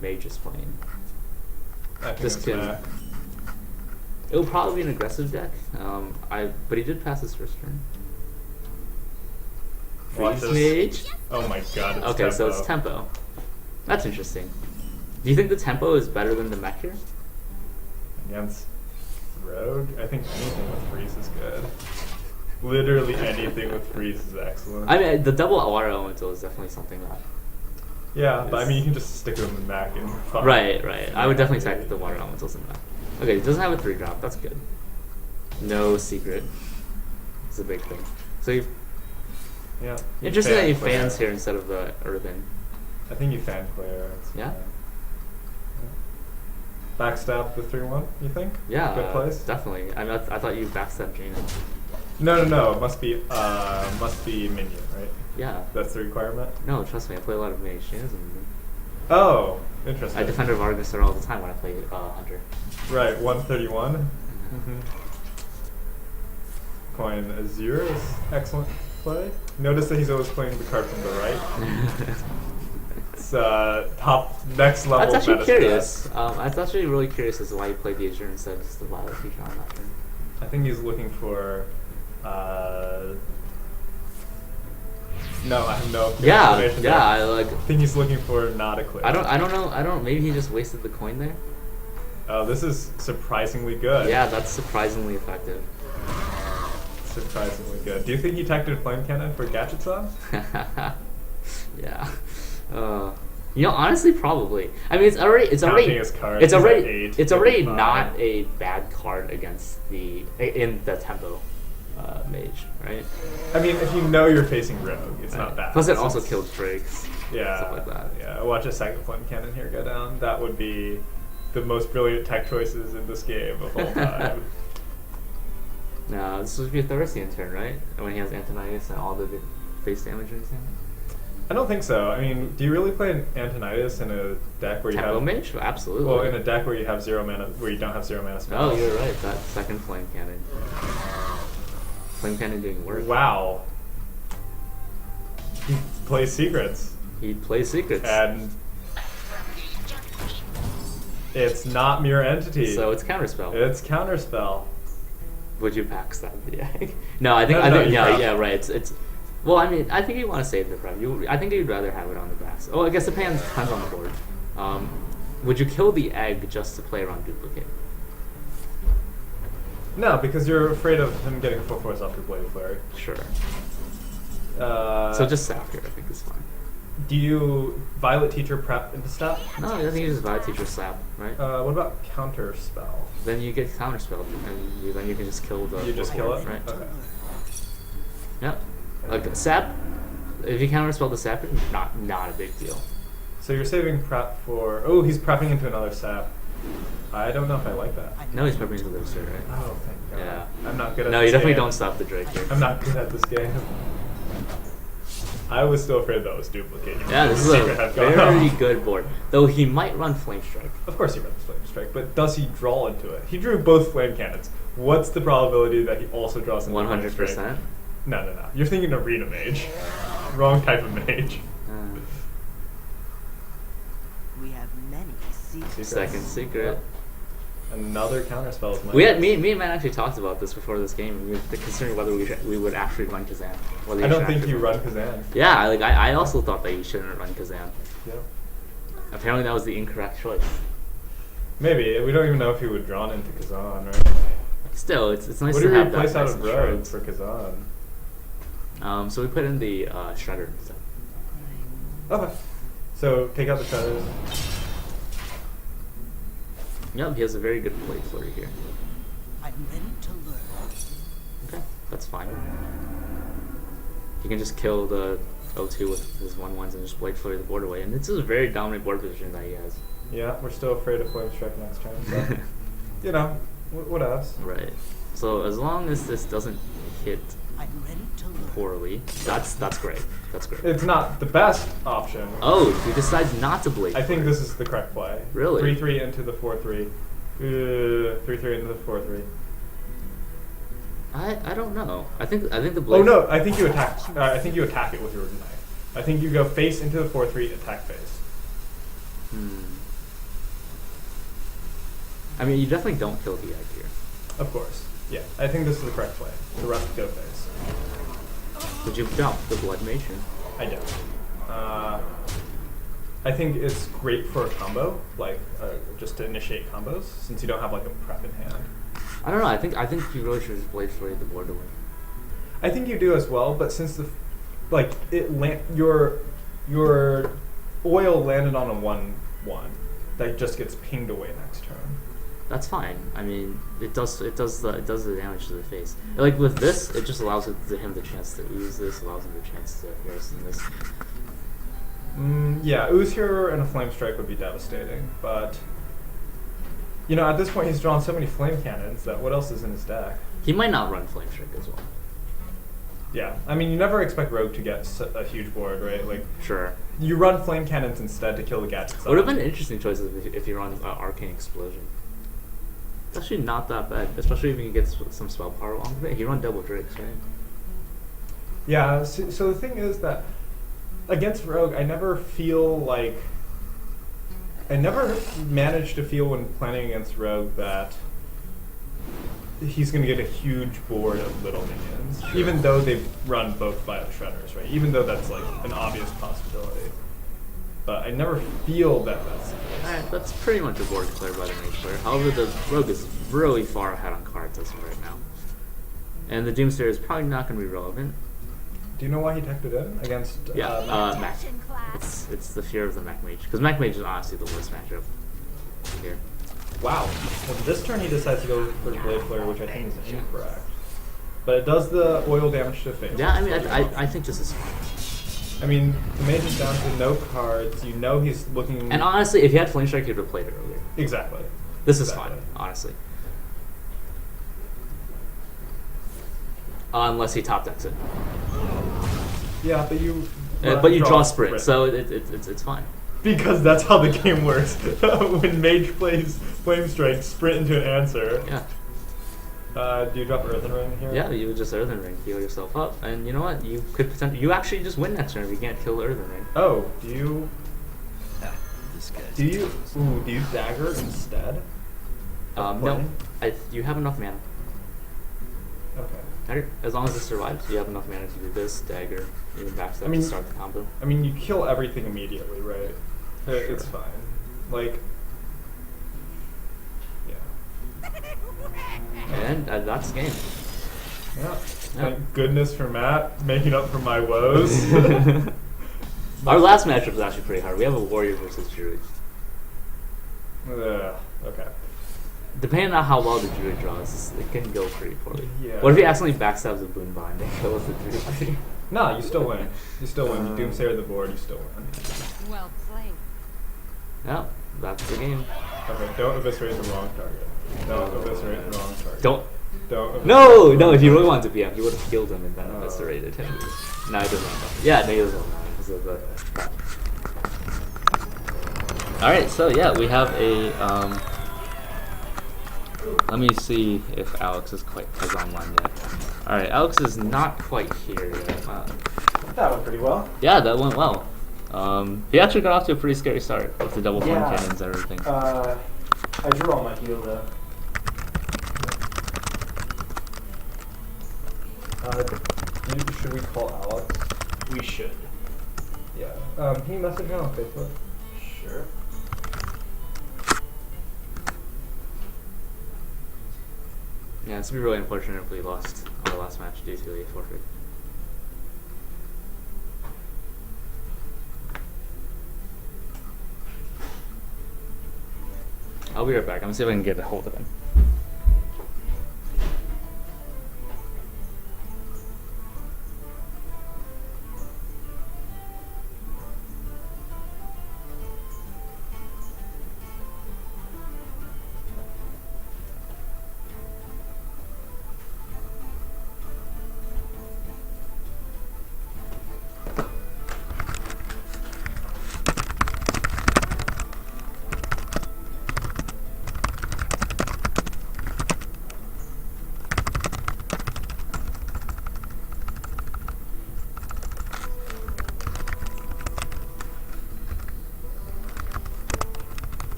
mage is playing, I think this it's can. gonna- It'll probably be an aggressive deck. But he did pass his first turn. Watch Freeze this. mage. Oh my god, it's Okay, so tempo. it's tempo. That's interesting. Do you think the tempo is better than the mech here? Against Rogue? I think anything with freeze is good. Literally anything with freeze is excellent. I mean, the double water elemental is definitely something that. Yeah, but I mean, you can just stick them in back and fine. Right. I would definitely attack the water elementals in that. Okay, it doesn't have a 3-drop. That's good. No secret. It's a big thing. So you Yeah. interesting that you Fan fans clear. here instead of the urban. I think you fan clear. It's Yeah? fine. Yeah. Backstab the 3-1, you think? Yeah, Good place? definitely. I thought you backstabbed Jaina. No. It must be minion, right? Yeah. That's the requirement? No, trust me. I play a lot of mage. Jaina's a minion. Oh, interesting. I defend Vargas all the time when I play Hunter. Right, 131. Coin Azure is excellent play. Notice that he's always playing the card from the right. It's top next level. That's actually meta curious. stats. That's actually really curious as to why you played the Azure instead of just the Violet feature on that turn. I think he's looking for. No, I have no explanation there. Yeah. I think he's looking for not a clip. I don't know. Maybe he just wasted the coin there. Oh, this is surprisingly good. Yeah, that's surprisingly effective. Surprisingly good. Do you think he tacted Flame Cannon for Gadgets on? Yeah. Honestly, probably. I mean, it's already Counting his cards, it's he's at already 8, it's already 35. not a bad card against in the tempo mage, right? I mean, if you know you're facing Rogue, it's not bad. Plus, it also It's- killed Frakes. Yeah, Stuff like that. Yeah, watch a second Flame Cannon here go down. That would be the most brilliant tech choices in this game of all time. No, this would be a Thursian turn, right? When he has Antonius and all the face damage in his hand. I don't think so. I mean, do you really play an Antonius in a deck where you Tempo have mage? Absolutely. well, in a deck where you have 0 mana, where you don't have 0 mana spells? Oh, you're right. That second flame cannon. Flame cannon doing work. Wow. He plays secrets, He plays secrets. and it's not Mirror Entity. So it's counterspell. It's Counterspell. Would you backstab the egg? No, I think No, you prep. yeah, right. It's well, I mean, I think you want to save the prep. I think you'd rather have it on the backs. Oh, I guess it depends on the board. Would you kill the egg just to play around duplicate? No, because you're afraid of him getting full force off your Blade Flurry. Sure. So So just sap here, I think is fine. do you Violet Teacher prep into step? No, I think you just Violet Teacher slap, right? What about Counterspell? Then you get counterspelled, and then you can just kill the. You just kill it? right? Okay. Yep. Like sap, if you counterspell the sap, not a big deal. So you're saving prep for... Oh, he's prepping into another sap. I don't know if I like that. No, he's prepping into the Berserker, right? Oh, thank God. Yeah. I'm not good at No, this you definitely game. don't stop the Drake here. I'm not good at this game. I was still afraid that was duplicating. Yeah, this is Secret a had gone very off. good board. Though he might run Flame Strike. Of course he runs Flame Strike, but does he draw into it? He drew both Flame Cannons. What's the probability that he also draws into Flame Strike? 100%. No. You're thinking Arena Mage. Wrong type of mage. We have many secrets. Second secret. Another counterspell is my. Me and Matt actually talked about this before this game. We were considering whether we would actually run Kazan. I don't think you run Kazan. Yeah, I also thought that you shouldn't run Kazan. Yep. Apparently that was the incorrect choice. Maybe. We don't even know if he would drawn into Kazan, right? Still, it's nice What to do have we that replace out nice of and Rogue short. for Kazan? So we put in the Shredder instead. Okay. So take out the Shudders. Yep, he has a very good Blade Flurry here. I'm ready to learn. Okay, that's fine. He can just kill the O2 with his 1/1s and just Blade Flurry the board away. And this is a very dominant board position that he has. Yeah, we're still afraid of Flame Strike next turn. So, you know, what else? Right. So as long as this doesn't hit I'm ready to learn. poorly, that's great. That's great. It's not the best option. Oh, he decides not to Blade I think Flurry. this is the correct play. Really? 3/3 into the 4/3. 3/3 into the 4/3. I don't know. I think the Oh Blade. no! I think you attack. I think you attack it with your knife. I think you go face into the 4/3, attack face. I mean, you definitely don't kill the egg here. Of course. Yeah. I think this is the correct play. The rest go face. Would you dump the Blood Mation? I don't. I think it's great for a combo, like just to initiate combos, since you don't have like a prep in hand. I don't know. I think you really should just Blade Flurry the board away. I think you do as well, but since your oil landed on a 1/1, that just gets pinged away next turn. That's fine. I mean, it does the damage to the face. Like with this, it just allows him the chance to ooze this, allows him the chance to Harrison this. Yeah, Ooze Hero and a Flame Strike would be devastating, but you know, at this point he's drawn so many Flame Cannons that what else is in his deck? He might not run Flame Strike as well. Yeah, I mean, you never expect Rogue to get a huge board, right? Like, Sure. you run Flame Cannons instead to kill the gadgets. Would have been an interesting choice if you run Arcane Explosion. It's actually not that bad, especially if you can get some spell power along with it. He run double Drakes, right? Yeah, so the thing is that against Rogue, I never manage to feel when planning against Rogue that he's going to get a huge board of little minions, even though they've run both Bio Shredders, right? Even though that's like an obvious possibility. But I never feel that that's the case. Alright, that's pretty much a board clear by the Mage player. However, the Rogue is really far ahead on cards as of right now. And the Doomsayer is probably not going to be relevant. Do you know why he teched it in against Mech. It's the fear of the Mech Mage. Because Mech Mage is honestly the worst matchup here. Wow. Well, this turn he decides to go for Blade Flare, which I think is incorrect. But it does the oil damage to face. Yeah, I mean, I think this is fine. I mean, the Mage is down to no cards. You know he's looking... And honestly, if he had Flame Strike, he would have played it earlier. Exactly. This is Exactly. fine, honestly. Unless he top decks it. Yeah, but you... But you draw Sprint, so it's fine. Because that's how the game works. When Mage plays Flame Strike, sprint into an answer. Yeah. Do you drop Earthen Ring here? Yeah, you would just Earthen Ring, heal yourself up, and you know what? You could potentially... You actually just win next turn if you can't kill the Earthen Ring. Oh, do you dagger instead? No. You have enough mana. Okay. As long as it survives, you have enough mana to do this, dagger, even backstab mean- to start the combo. I mean, you kill everything immediately, right? It's fine. Like, yeah. And that's the game. Yeah. Thank goodness for Matt making up for my woes. Our last matchup is actually pretty hard. We have a Warrior versus Druid. Okay. Depending on how well the Druid draws, it can go pretty poorly. Yeah. What if he accidentally backstabs a Boon Bind and kills the Druid? No, you still win. You still win. You Doomsayer the board, you still win. Well played. Yeah, that's the game. Okay, don't eviscerate the wrong target. Don't eviscerate the wrong target. Don't. Don't. No, if he really wanted to PM, he would have killed him and then eviscerated him. No, he doesn't want to. Yeah, no, he doesn't want to. Alright, so yeah, we have a, let me see if Alex is online yet. Alright, Alex is not quite here yet. That went pretty well. Yeah, that went well. He actually got off to a pretty scary start with the double form Yeah. cannons and everything. I drew all my heal though. Should we call Alex? We should. Yeah. Can you message me on Facebook? Sure. Yeah, it's gonna be really unfortunate if we lost our last match due to a forfeit. I'll be right back. I'm gonna see if I can get a hold of him.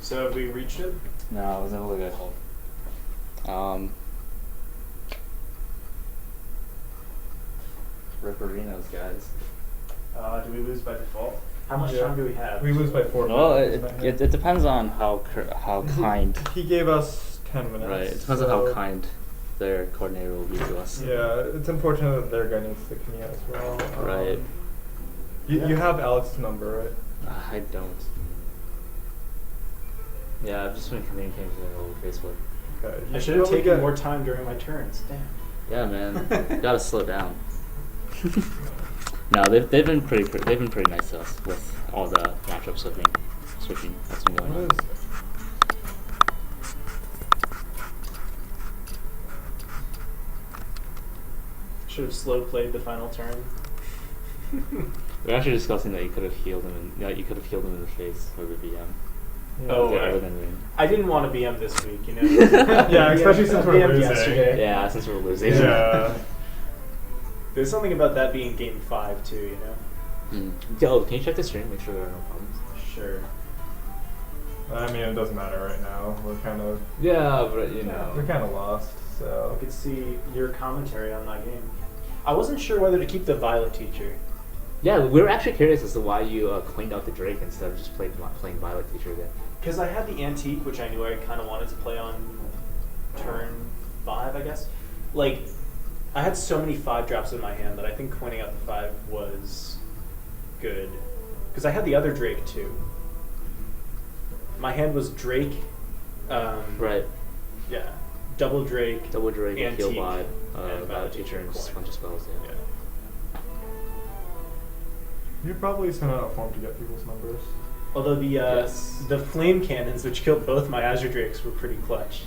So have we reached it? No, I wasn't able to get a hold. Ripperinos, guys. Do we lose by default? How much Yeah. time do we have? We lose by 4 Well, minutes. it depends on how kind. He gave us 10 minutes. Right, it depends on how kind their coordinator will be to us. Yeah, it's unfortunate that their guy needs to commute as well. Right. You have Alex's number, right? I don't. Yeah, I've just been communicating with him over Facebook. Okay. I you should have probably taken get- more time during my turns. Damn. Yeah, man, you gotta slow down. No, they've been pretty nice to us with all the matchup switching that's been going on. What is Should have slow played the final turn. We're actually discussing that you could have healed him. You could have healed him in the face with the BM. Oh, Yeah, right. other than ring. I didn't want to BM this week, you know. Yeah, especially since we're BM'd losing. yesterday. Yeah, since we're losing. Yeah. There's something about that being game 5 too, you know. Yo, can you check the stream? Make sure there are no problems. Sure. I mean, it doesn't matter right now. We're kind of Yeah, but you know. we're kind of lost. So I could see your commentary on that game. I wasn't sure whether to keep the Violet teacher. Yeah, we were actually curious as to why you cleaned out the Drake instead of just playing Violet Teacher again. Because I had the Antique, which I knew I kind of wanted to play on turn 5, I guess. Like, I had so many 5-drops in my hand that I think coining out the 5 was good. Because I had the other Drake, too. My hand was Drake. Right. Yeah. Double Drake. Double Drake, Heal Antique, Vibe, and Violet Teacher, and just a bunch of spells, yeah. Yeah. you probably sent out a form to get people's numbers. Although the Yes. the flame cannons, which killed both my Azure Drakes, were pretty clutch.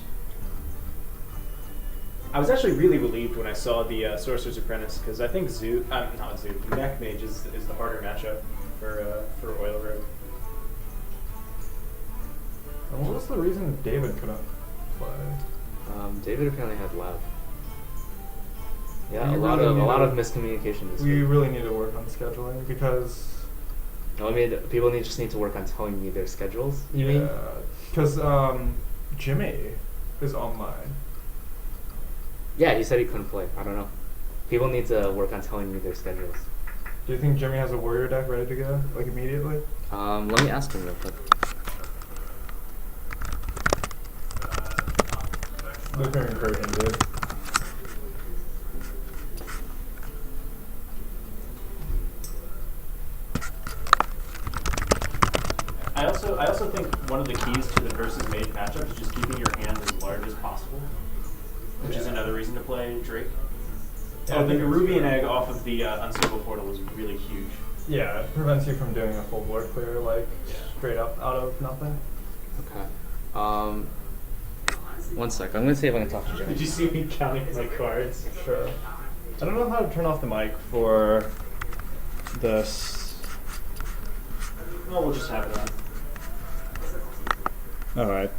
I was actually really relieved when I saw the Sorcerer's Apprentice, because I think not Zoo, Mech Mage is the harder matchup for Oil Road. And what was the reason David couldn't play? David apparently had lab. Yeah, We a lot really of need miscommunication this We week. really need to work on scheduling because No, I mean, people just need to work on telling me their schedules. You mean? because Jimmy is online. Yeah, he said he couldn't play. I don't know. People need to work on telling me their schedules. Do you think Jimmy has a warrior deck ready to go, like immediately? Let me ask him real quick. They're very encouraging, dude. I also think one of the keys to the versus mage matchup is just keeping your hand as large as possible, which is another reason to play Drake. Yeah, I The think it's Ruby and true. Egg off of the Unstable Portal was really huge. Yeah, it prevents you from doing a full board clear, like, straight up out of nothing. Okay. 1 sec. I'm gonna see if I can talk to Jimmy. Did you see me counting my cards? Sure. I don't know how to turn off the mic for this. Well, we'll just have it on. Alright.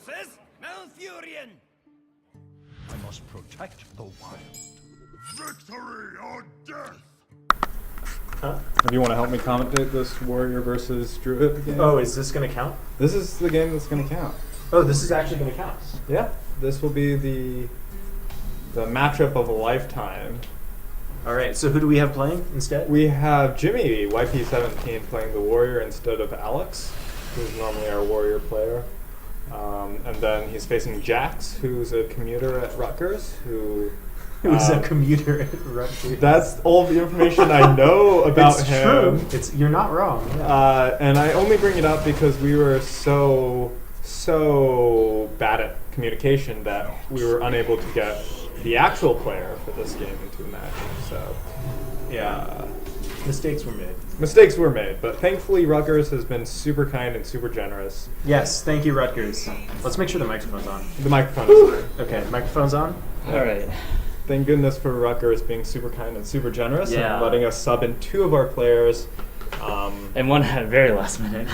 versus Malfurion. I must protect the wild. Victory or death! If you want to help me commentate this warrior versus druid game. Oh, is this going to count? This is the game that's going to count. Oh, this is actually going to count. Yeah, this will be the matchup of a lifetime. All right, so who do we have playing instead? We have Jimmy, YP17, playing the warrior instead of Alex, who's normally our warrior player. And then he's facing Jax, who's a commuter at Rutgers, Who's a commuter at Rutgers. That's all the information I know about It's him. true. You're not wrong. Yeah. And I only bring it up because we were so bad at communication that we were unable to get the actual player for this game into a match. So, yeah. Mistakes were made. Mistakes were made, but thankfully Rutgers has been super kind and super generous. Yes, thank you, Rutgers. Let's make sure the microphone's on. The microphone is on. Okay, the microphone's on. All right. Thank goodness for Rutgers being super kind and super generous Yeah. and letting us sub in 2 of our players. And one at very last minute.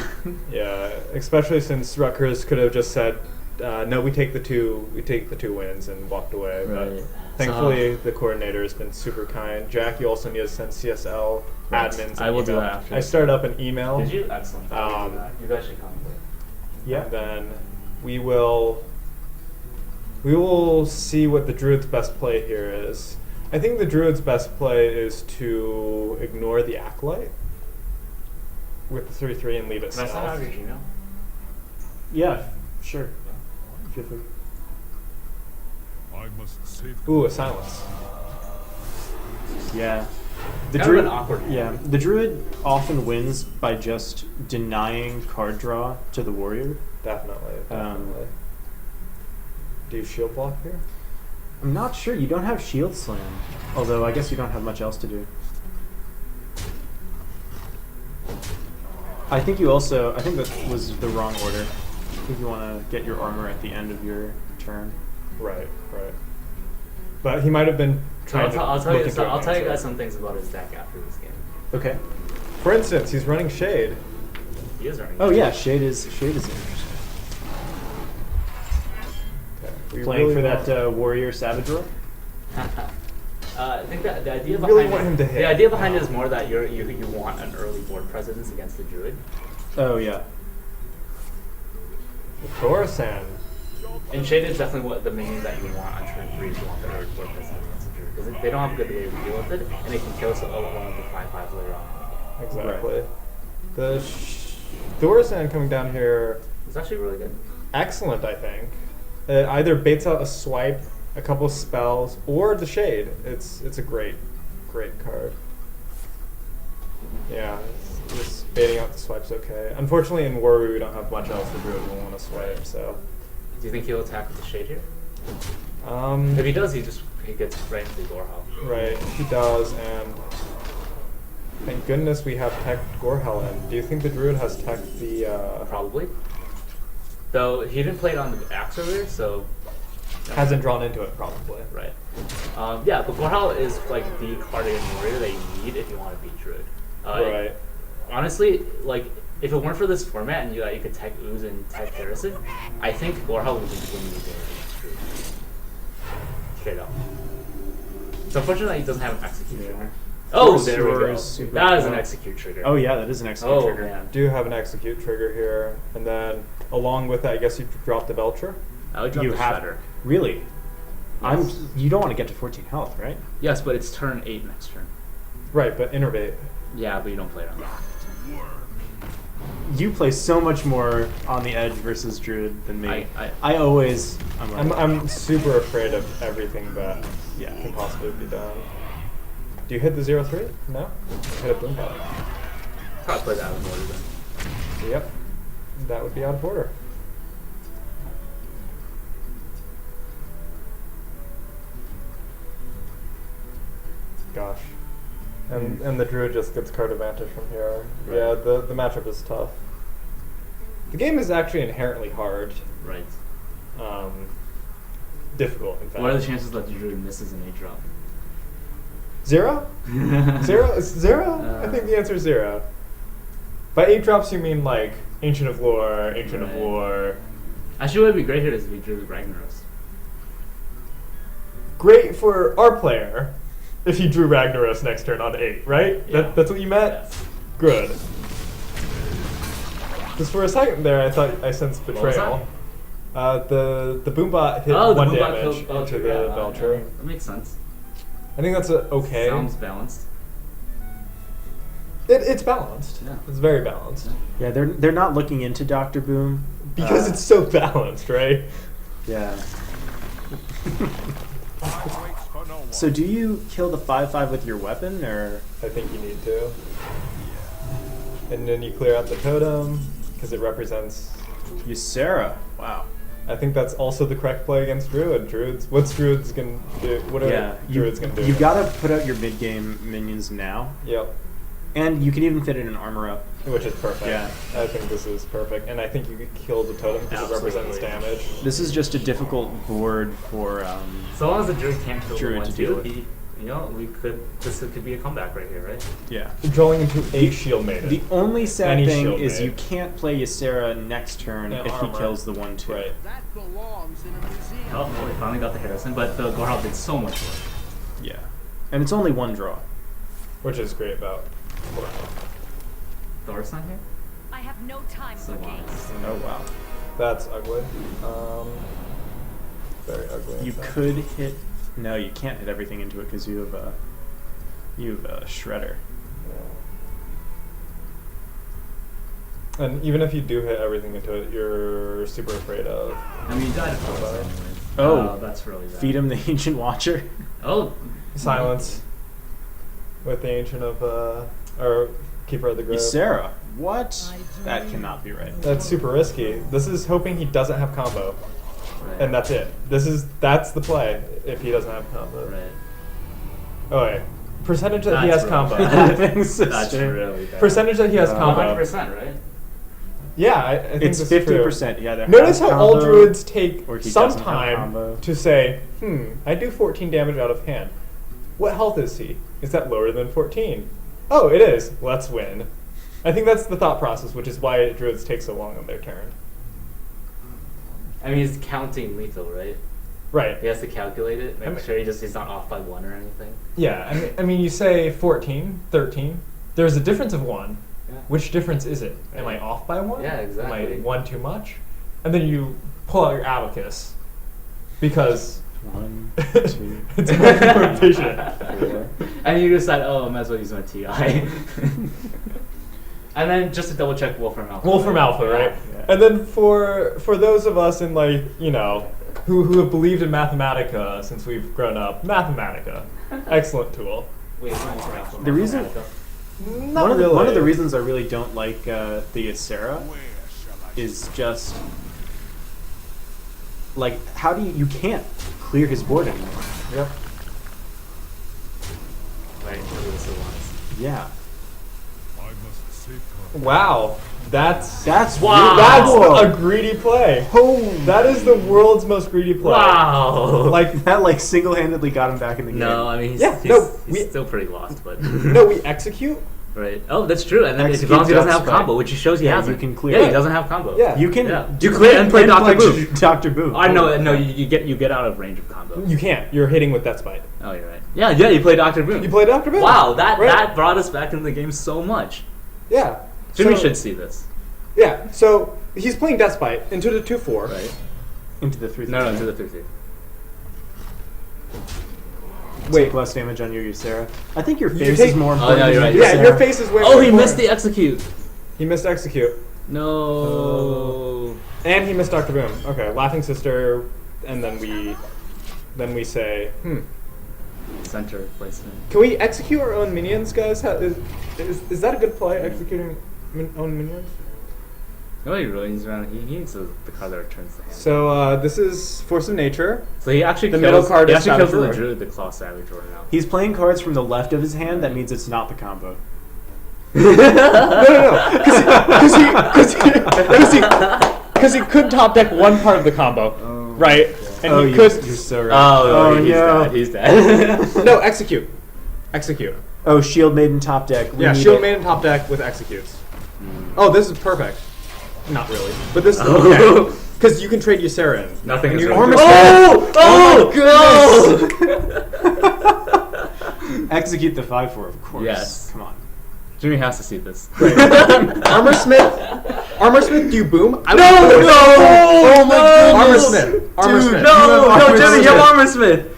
Yeah, especially since Rutgers could have just said, "No, we take the 2 wins," and walked away. Right. But thankfully, the coordinator has been super kind. Jack, you also need to send CSL admins. I an will do email. that after I this. started up an email. Did you? Excellent. You guys should come. Yeah. And then we will see what the Druid's best play here is. I think the Druid's best play is to ignore the Acolyte with the 3/3 and leave it Can I send out stealth. your Gmail? Yeah, sure. Feel free. I must save. Ooh, a silence. Yeah. The Kind of druid, an awkward one. yeah, the druid often wins by just denying card draw to the warrior. Definitely. Um, Do you shield block here? I'm not sure. You don't have shield slam, although I guess you don't have much else to do. I think that was the wrong order. I think you want to get your armor at the end of your turn. Right. But he might have been trying to. I'll tell look you. into I'll tell you answer. guys some things about his deck after this game. Okay. For instance, he's running Shade. He is running. Oh yeah, shade is interesting. Okay. We Playing really for want- that warrior savage roll. I think that the idea You really behind want him to hit. The idea behind it is more that you want an early board presence against the druid. Oh yeah. Thorsan. And Shade is definitely the main that you want on turn 3 if you want the early board presence against the druid, because they don't have a good way to deal with it, and they can kill one of the 5/5s later on. Exactly. Right. The Thorsan coming down here, It's actually really good. excellent, I think. It either baits out a swipe, a couple of spells, or the Shade. It's a great card. Yeah, just baiting out the swipe's okay. Unfortunately, in Warrior we don't have much else to do. We want to swipe, so. Do you think he'll attack with the Shade here? Um, If he does, he gets right into the Gorehel. right, he does, and thank goodness we have Tech Gorehelen. Do you think the Druid has Tech the? Probably. Though he didn't play it on the axe earlier, so. Hasn't drawn into it, probably. Right. Yeah, but Gorehel is like the card in warrior that you need if you want to beat druid. Right. Honestly, like if it weren't for this format and you could tech ooze and tech Harrison, I think Gorehel would be winning the game against druid. Straight up. It's unfortunate that he doesn't have an execute trigger. Oh, Force there we Roar go. is super That is an cool. execute trigger. Oh yeah, that is an execute Oh trigger. man. Do have an execute trigger here, and then along with that, I guess you drop the Belcher. I would drop You the have Shredder. Really? Yes. You don't want to get to 14 health, right? Yes, but it's turn 8 next turn. Right, but innervate. Yeah, but you don't play it on that. You play so much more on the edge versus druid than me. I always. I'm super afraid of everything that can possibly be done. Do you hit the 0/3? No? Hit a boom bot. Probably play that with more than. Yep. That would be out of order. Gosh. And the druid just gets card advantage from here. Right. Yeah, the matchup is tough. The game is actually inherently hard. Right. Difficult, in fact. What are the chances that the druid misses an 8 drop? 0? 0? It's 0? I think the answer is 0. By 8 drops, you mean like Ancient of Lore, Ancient of Right. War, Actually, what would be great here is if we drew Ragnaros. Great for our player if he drew Ragnaros next turn on 8, right? Yeah. That's what you meant? Yes. Good. Because for a second there, I thought I sensed What was betrayal. The Boombot hit Oh, the 1 Boombot damage killed into Belcher. the Yeah, Belcher. that makes sense. I think that's okay. Sounds balanced. It's balanced. Yeah. It's very balanced. Yeah, they're not looking into Dr. Boom. Because it's so balanced, right? Yeah. Time waits for no one. So do you kill the 5/5 with your weapon, or? I think you need to. And then you clear out the totem, because it represents... Ysera. Wow. I think that's also the correct play against Druid. What's Druid's gonna do? What are Druid's gonna do? You gotta put out your mid-game minions now. Yep. And you can even fit in an armor up. Which is perfect. Yeah. I think this is perfect. And I think you could kill the totem because it represents Absolutely. damage. This is just a difficult board for So long as the Druid can't kill Druid the to deal with. 1/2, this could be a comeback right here, right? yeah. Drawing into 8 Shield Maiden. The only sad Any thing shield is made. you can't play Ysera next turn And if armor. he kills the 1/2. Right. That belongs in a museum. Oh, well, we finally got the Harrison, but the Gorhal did so much work. Yeah. And it's only one draw. Which is great about... The horse not here? I have no time So for games. Oh wow. That's ugly. Very ugly. in You fact. could hit. No, you can't hit everything into it because you have a shredder. And even if you do hit everything into it, you're super afraid of... I mean, you died of course Sorry. anyway. Oh. That's really bad. Feed him the Ancient Watcher. Oh, Silence. With the Ancient of... or Keeper of the Grove. Ysera. What? That cannot be right. That's super risky. This is hoping he doesn't have combo. right. And that's it. That's the play if he doesn't have combo. Right. Oh wait. Percentage that he That's has really combo. bad. Thanks, That's sister. really bad. Percentage that he has combo. 100%, right? Yeah, I think It's that's 50%. true. Yeah. there Notice has how all combo, druids take or he some doesn't have time combo. to say, I do 14 damage out of hand. What health is he? Is that lower than 14? Oh, it is. Let's win. I think that's the thought process, which is why druids take so long on their turn. I mean, he's counting lethal, right? Right. He has to calculate it, make I mean- sure he's not off by 1 or anything. Yeah, I mean, you say 14, 13. There's a difference of 1. Yeah. Which difference is it? Am I Right. off by 1? Yeah, exactly. Am I 1 too much? And then you pull out your abacus. Because 1, 2, it's much more efficient. 4. And you decide, oh, I might as well use my TI. And then just to double check Wolfram Alpha. Wolfram Alpha, right? Yeah. And then for those of us in like, who have believed in Mathematica since we've grown up, Mathematica, excellent tool. Wait, Wolfram Alpha. The reason- Not One of the reasons I really don't like the Ysera Where shall I is just like how do you can't clear his board anymore. Yep. Right, those are the ones. Yeah. I must safeguard. Wow. That's Wow. That's a greedy play. Oh, That is the world's most greedy play. Wow! Like that single-handedly got him back in the game. No, I mean, he's, Yeah, he's, no, he's we- still pretty lost, but... no, we execute. Right. Oh, that's true. And then as Execute long as he doesn't have Death Spite. combo, which he shows he Yeah, hasn't. you can clear Yeah, it. he doesn't have combo. Yeah. You can Yeah. You clear and play Dr. Boo. Dr. Boo. Oh, no, you get out of range of combo. You can't. You're hitting with Death Spite. Oh, you're right. Yeah, you play Dr. Boom. You play Dr. Boom. Wow, that Right. brought us back into the game so much. Yeah. Jimmy So- should see this. Yeah. So he's playing Death Spite into the 2/4. Right? Into the 3. No, into the 3-3. Wait. Less damage on your Ysera. I think your You face take- is more Oh, important. no, you're than right. your Yeah, Ysera. your face is way Oh, more he missed the important. execute. He missed execute. No. And he missed Dr. Boom. Okay, Laughing Sister, and then we say, Center placement. can we execute our own minions, guys? Is that a good play, executing own minions? No, he really needs around. He needs the card that returns the hand. So this is Force of Nature. So he actually The kills, middle card he is actually kills Shadow the Drawer. Druid, the Claw Savage, or now. He's playing cards from the left of his hand. That means it's not the combo. No, because he could top deck one part of the combo, right? And he could. You're so right. Oh, he's no. dead. He's dead. No, execute. Oh, Shield Maiden top deck. We Yeah, need Shield it. Maiden top deck with executes. Oh, this is perfect. Not really, but this is okay. Because you can trade Ysera in. Nothing And is you- really- Oh! Execute the 5/4, of course. Yes. Come on. Jimmy has to see this. Armor Smith, do you boom? No! Oh my Armor goodness! Smith. Armor Dude, Smith. no, Armor Jimmy, Smith. you have Armor Smith.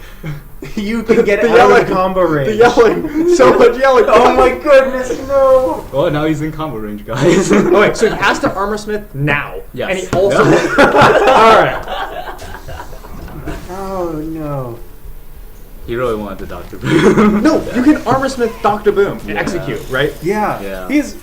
You can get The out yelling. of combo range. The yelling. So much yelling. Oh my goodness, no! Well, now he's in combo range, guys. Oh wait, so he has to Armor Smith now. Yes. And he also. Yeah. Alright. Oh no. He really wanted the Dr. Boom. No, you can Armor Smith Dr. Boom and Yeah. execute, right? Yeah. Yeah. He's.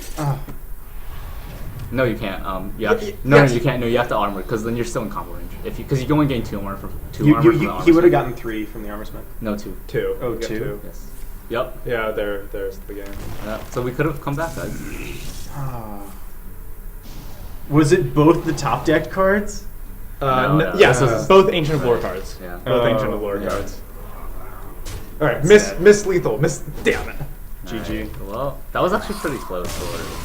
No, you can't. You have Y- no, yes. you can't. No, you have to armor because then you're still in combo range. Because you can only gain 2 armor from two You, armor you, from the you, armor he would have smith. gotten 3 from the Armor Smith. No 2. 2. Oh, You get 2? Yes. Yep. Yeah, there's the game. Yeah. So we could have come back, guys. Was it both the top decked cards? No. Yes, This is- both Ancient of Lore cards. Yeah. Both Oh, Ancient of Lore yeah. cards. Alright, Sad. Miss Lethal. Damn it. GG. Alright, well, that was actually pretty close for what it was.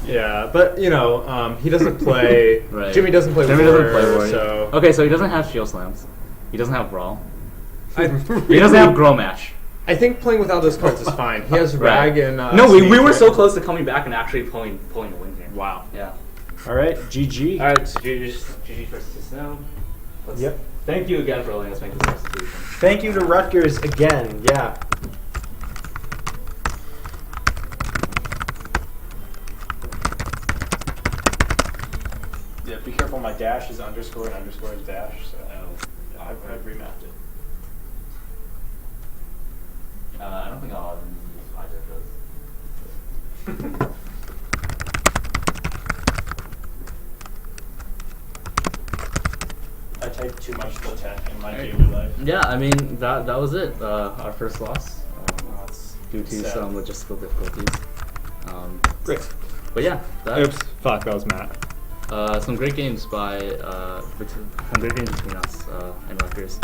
Yeah, but you know, he doesn't play. Right. Jimmy doesn't play. Jimmy Warrior, doesn't play Warrior. So Okay, so he doesn't have Shield Slams. He doesn't have Brawl. I, He doesn't have Grow Mash. I think playing without those cards is fine. He has Right. Rag and. No, we Sneak, were right? so close to coming back and actually pulling a win here. Wow. Yeah. Alright, GG. Alright, so GG versus Snow. Yep. Thank you again for letting us make this substitution. Thank you to Rutgers again. Yeah. Yeah, be careful, my dash is underscore and underscore is dash, so I've remapped it. I don't think I'll use either of those. I typed too much tech in my daily life. Yeah, I mean that was it. Our first loss It's due to sad. some logistical difficulties. Great. But yeah, that, Oops. Fuck. That was Matt. some great games by some great games between us and Rutgers.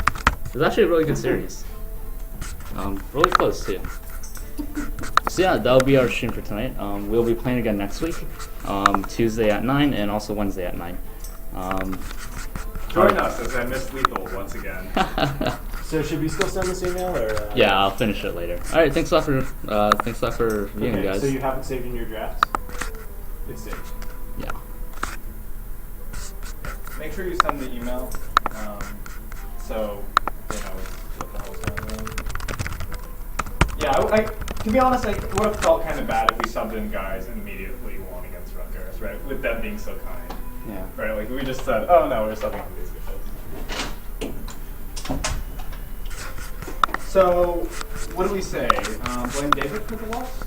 It was actually a really good series. Really close too. So yeah, that'll be our stream for tonight. We'll be playing again next week, Tuesday at 9 and also Wednesday at 9. Join us as I miss Lethal once again. So should we still send this email or? Yeah, I'll finish it later. All right, thanks a lot for viewing, Okay, guys. so you have it saved in your drafts? It's saved. Yeah. Make sure you send the email, so you know what the hell's going on. Yeah, to be honest, it would have felt kind of bad if we subbed in guys and immediately won against Rutgers, right? With them being so kind, Yeah. right? Like we just said, oh no, we're subbing on these guys. So, what do we say? Blame David for the loss?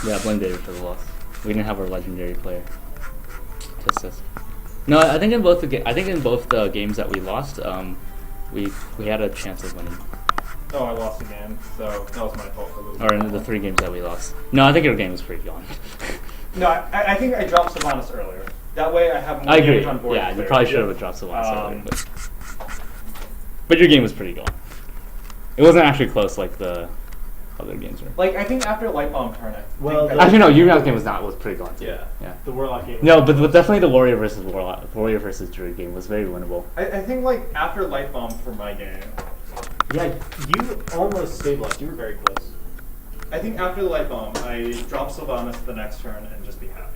Yeah, blame David for the loss. We didn't have our legendary player. Tisk. No, I think in both the games that we lost, we had a chance of winning. Oh, I lost again, so that was my fault for losing. Or in the 3 games that we lost. No, I think our game was pretty gone. No, I think I dropped Sylvanas earlier. That way I have more I agree. damage on board. Yeah, you clear. probably should have dropped Sylvanas earlier. Um, But your game was pretty gone. It wasn't actually close like the other games were. Like, I think after Light Bomb turn, Well, Actually, no, your game was pretty gone too. Yeah. Yeah. The Warlock game. No, but definitely the Warrior versus Druid game was very winnable. I think, like, after Light Bomb for my game, Yeah, you almost stabilized. You were very close. I think after the Light Bomb, I drop Sylvanas the next turn and just be happy.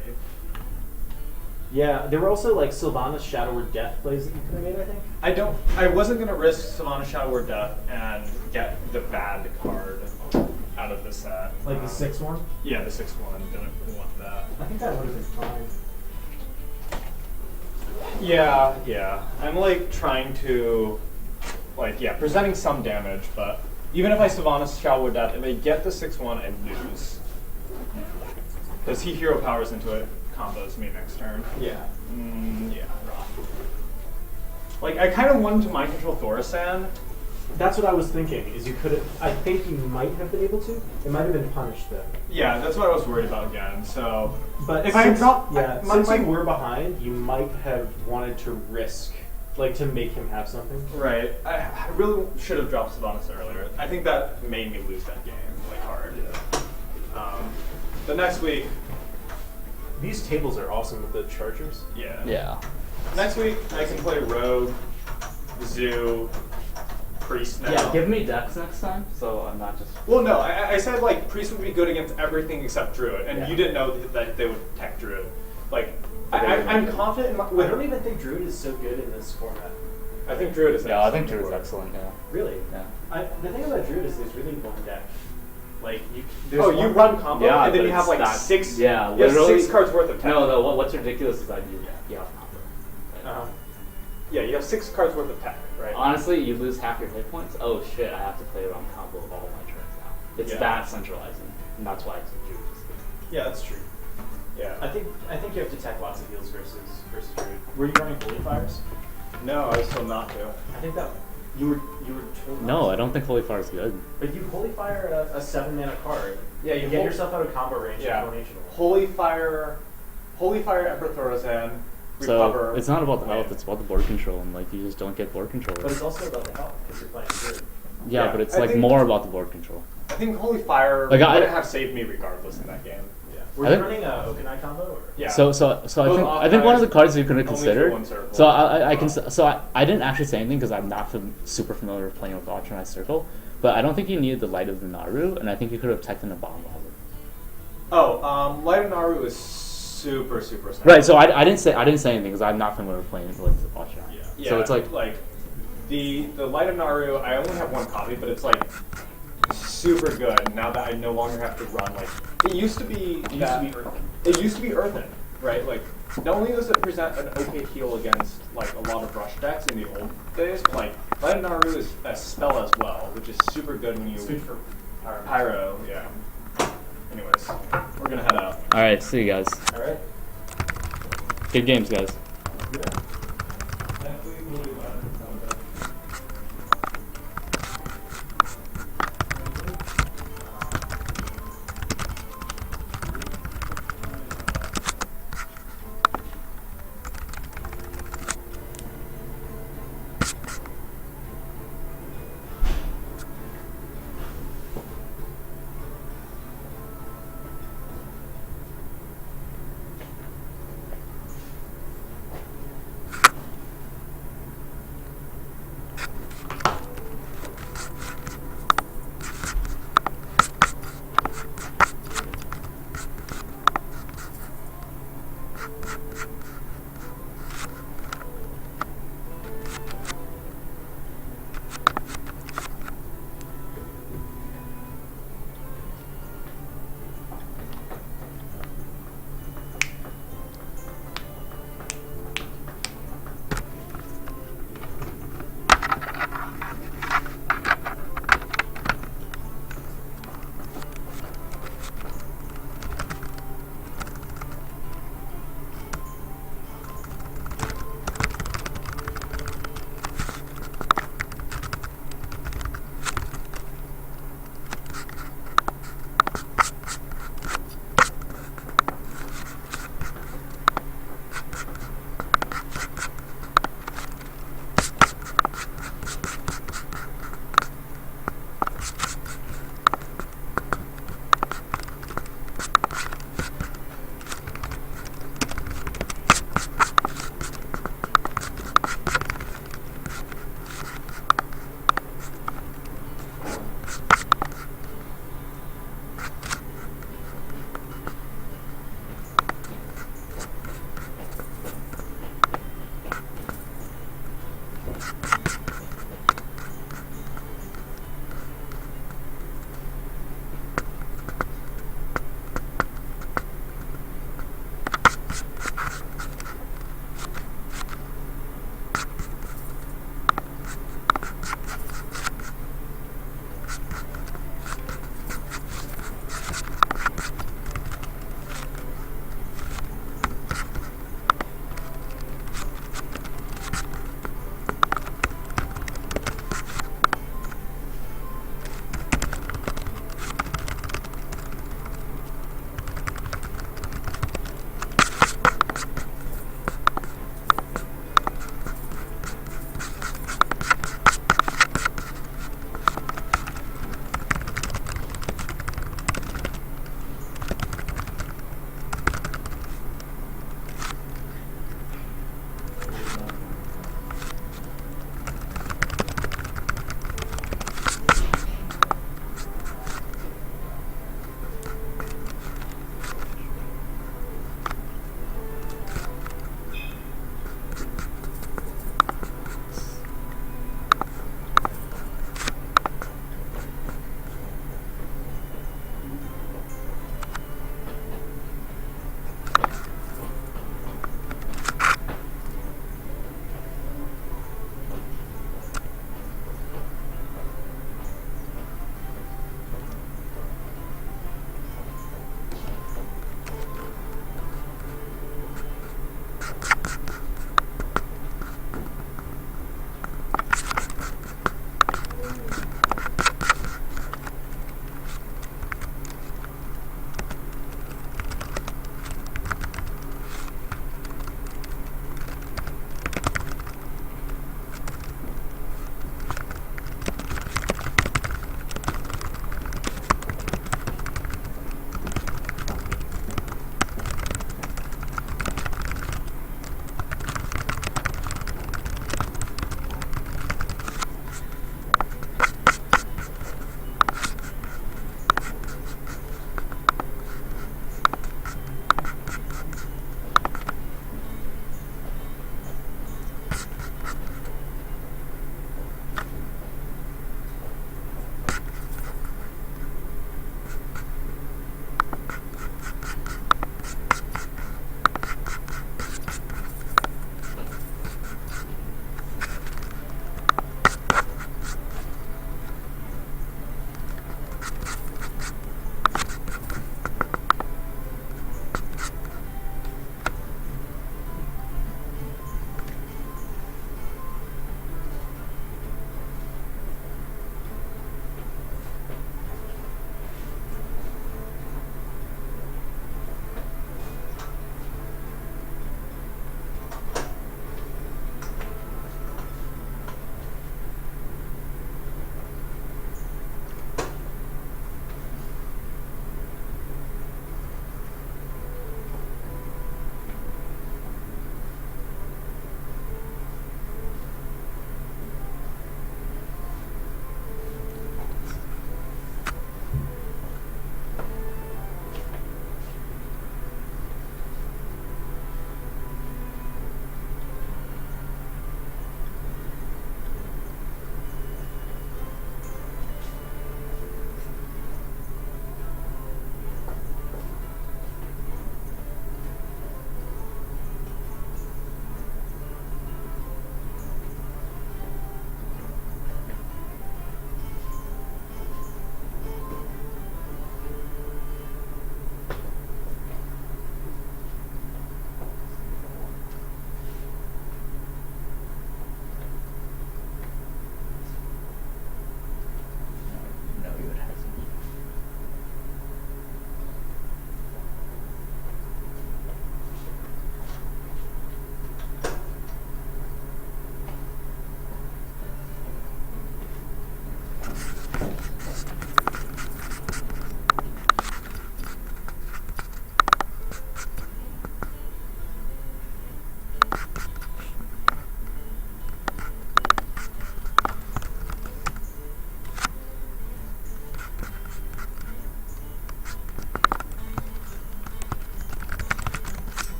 Yeah, there were also like Sylvanas Shadow or Death plays that you could have made, I think. I wasn't going to risk Sylvanas Shadow or Death and get the bad card out of the set. Like the 6-1? Yeah, the 6-1. Didn't want that. I think that would have been fine. Yeah. I'm, like, trying to, like, yeah, presenting some damage, but even if I Sylvanas Shadow or Death, if I get the 6-1, I lose. Because he hero powers into it, combos me next turn. Yeah. Yeah. Like, I kind of wanted to mind control Thorisan. That's what I was thinking, is you could have, I think you might have been able to. It might have been punished though. Yeah, that's what I was worried about again, so... But if since, I drop... yeah, my, since my, you were behind, you might have wanted to risk, like to make him have something. Right. I really should have dropped Sylvanas earlier. I think that made me lose that game, like, hard. The next week... These tables are awesome with the chargers. Yeah. Yeah. next week I can play Rogue, Zoo, Priest now. Yeah, give me decks next time, so I'm not just. Well, no, I said like Priest would be good against everything except Druid, and Yeah. you didn't know that they would tech Druid. Like, But they I'm would. confident. I don't even think Druid is so good in this format. I think Druid is. Yeah, I think excellent. Druid's excellent. Yeah. Really? Yeah. The thing about Druid is there's really one deck. Like there's Oh, you one- run combo, Yeah, and then but you have it's like not- six. yeah, you have literally- 6 cards worth of tech. No, what's ridiculous is that you have combo. Yeah, you have 6 cards worth of tech, right? Honestly, you lose half your hit points. Oh shit! I have to play around combo all my turns now. It's Yeah. that centralizing, and that's why it's Druid. Yeah, that's true. Yeah. I think you have to tech lots of heals versus Druid. Were you running Holy Fires? No, I was told not to. I think that you were told. No, not to. I don't think Holy Fire is good. But you Holy Fire a 7-mana card. Yeah, you get hol- yourself out of combo range. Yeah. With Coronation. Holy Fire, Emperor Thorazan, So recover. it's not about the win. health; it's about the board control, and like you just don't get board control. But it's also about the health because you're playing Druid. Yeah, Yeah, but it's I like think- more about the board control. I think Holy Fire Like, I- would have saved me regardless in that game. Yeah. Were I you think- running a Okanai combo? Or? Yeah. So I Both think one of the Okanais, cards you could only for consider. one circle. So I didn't actually say anything because I'm not super familiar with playing with Optionized Circle, but I don't think you needed the Light of the Naru, and I think you could have teched in a Bomb Bobber. Oh, Light of Naru is super snappy. Right. So I didn't say anything because I'm not familiar with playing with Optionized. Yeah. So it's like the Light of Naru. I only have one copy, but it's like super good now that I no longer have to run. Like it used to be. It used to be Earthen, right? Like not only does it present an okay heal against like a lot of rush decks in the old days, but like Light of Naru is a spell as well, which is super good when you It's good for Pyro. Yeah. Anyways, we're gonna head out. All right. See you guys. All right. Good games, guys.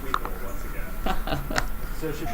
lethal once again. So should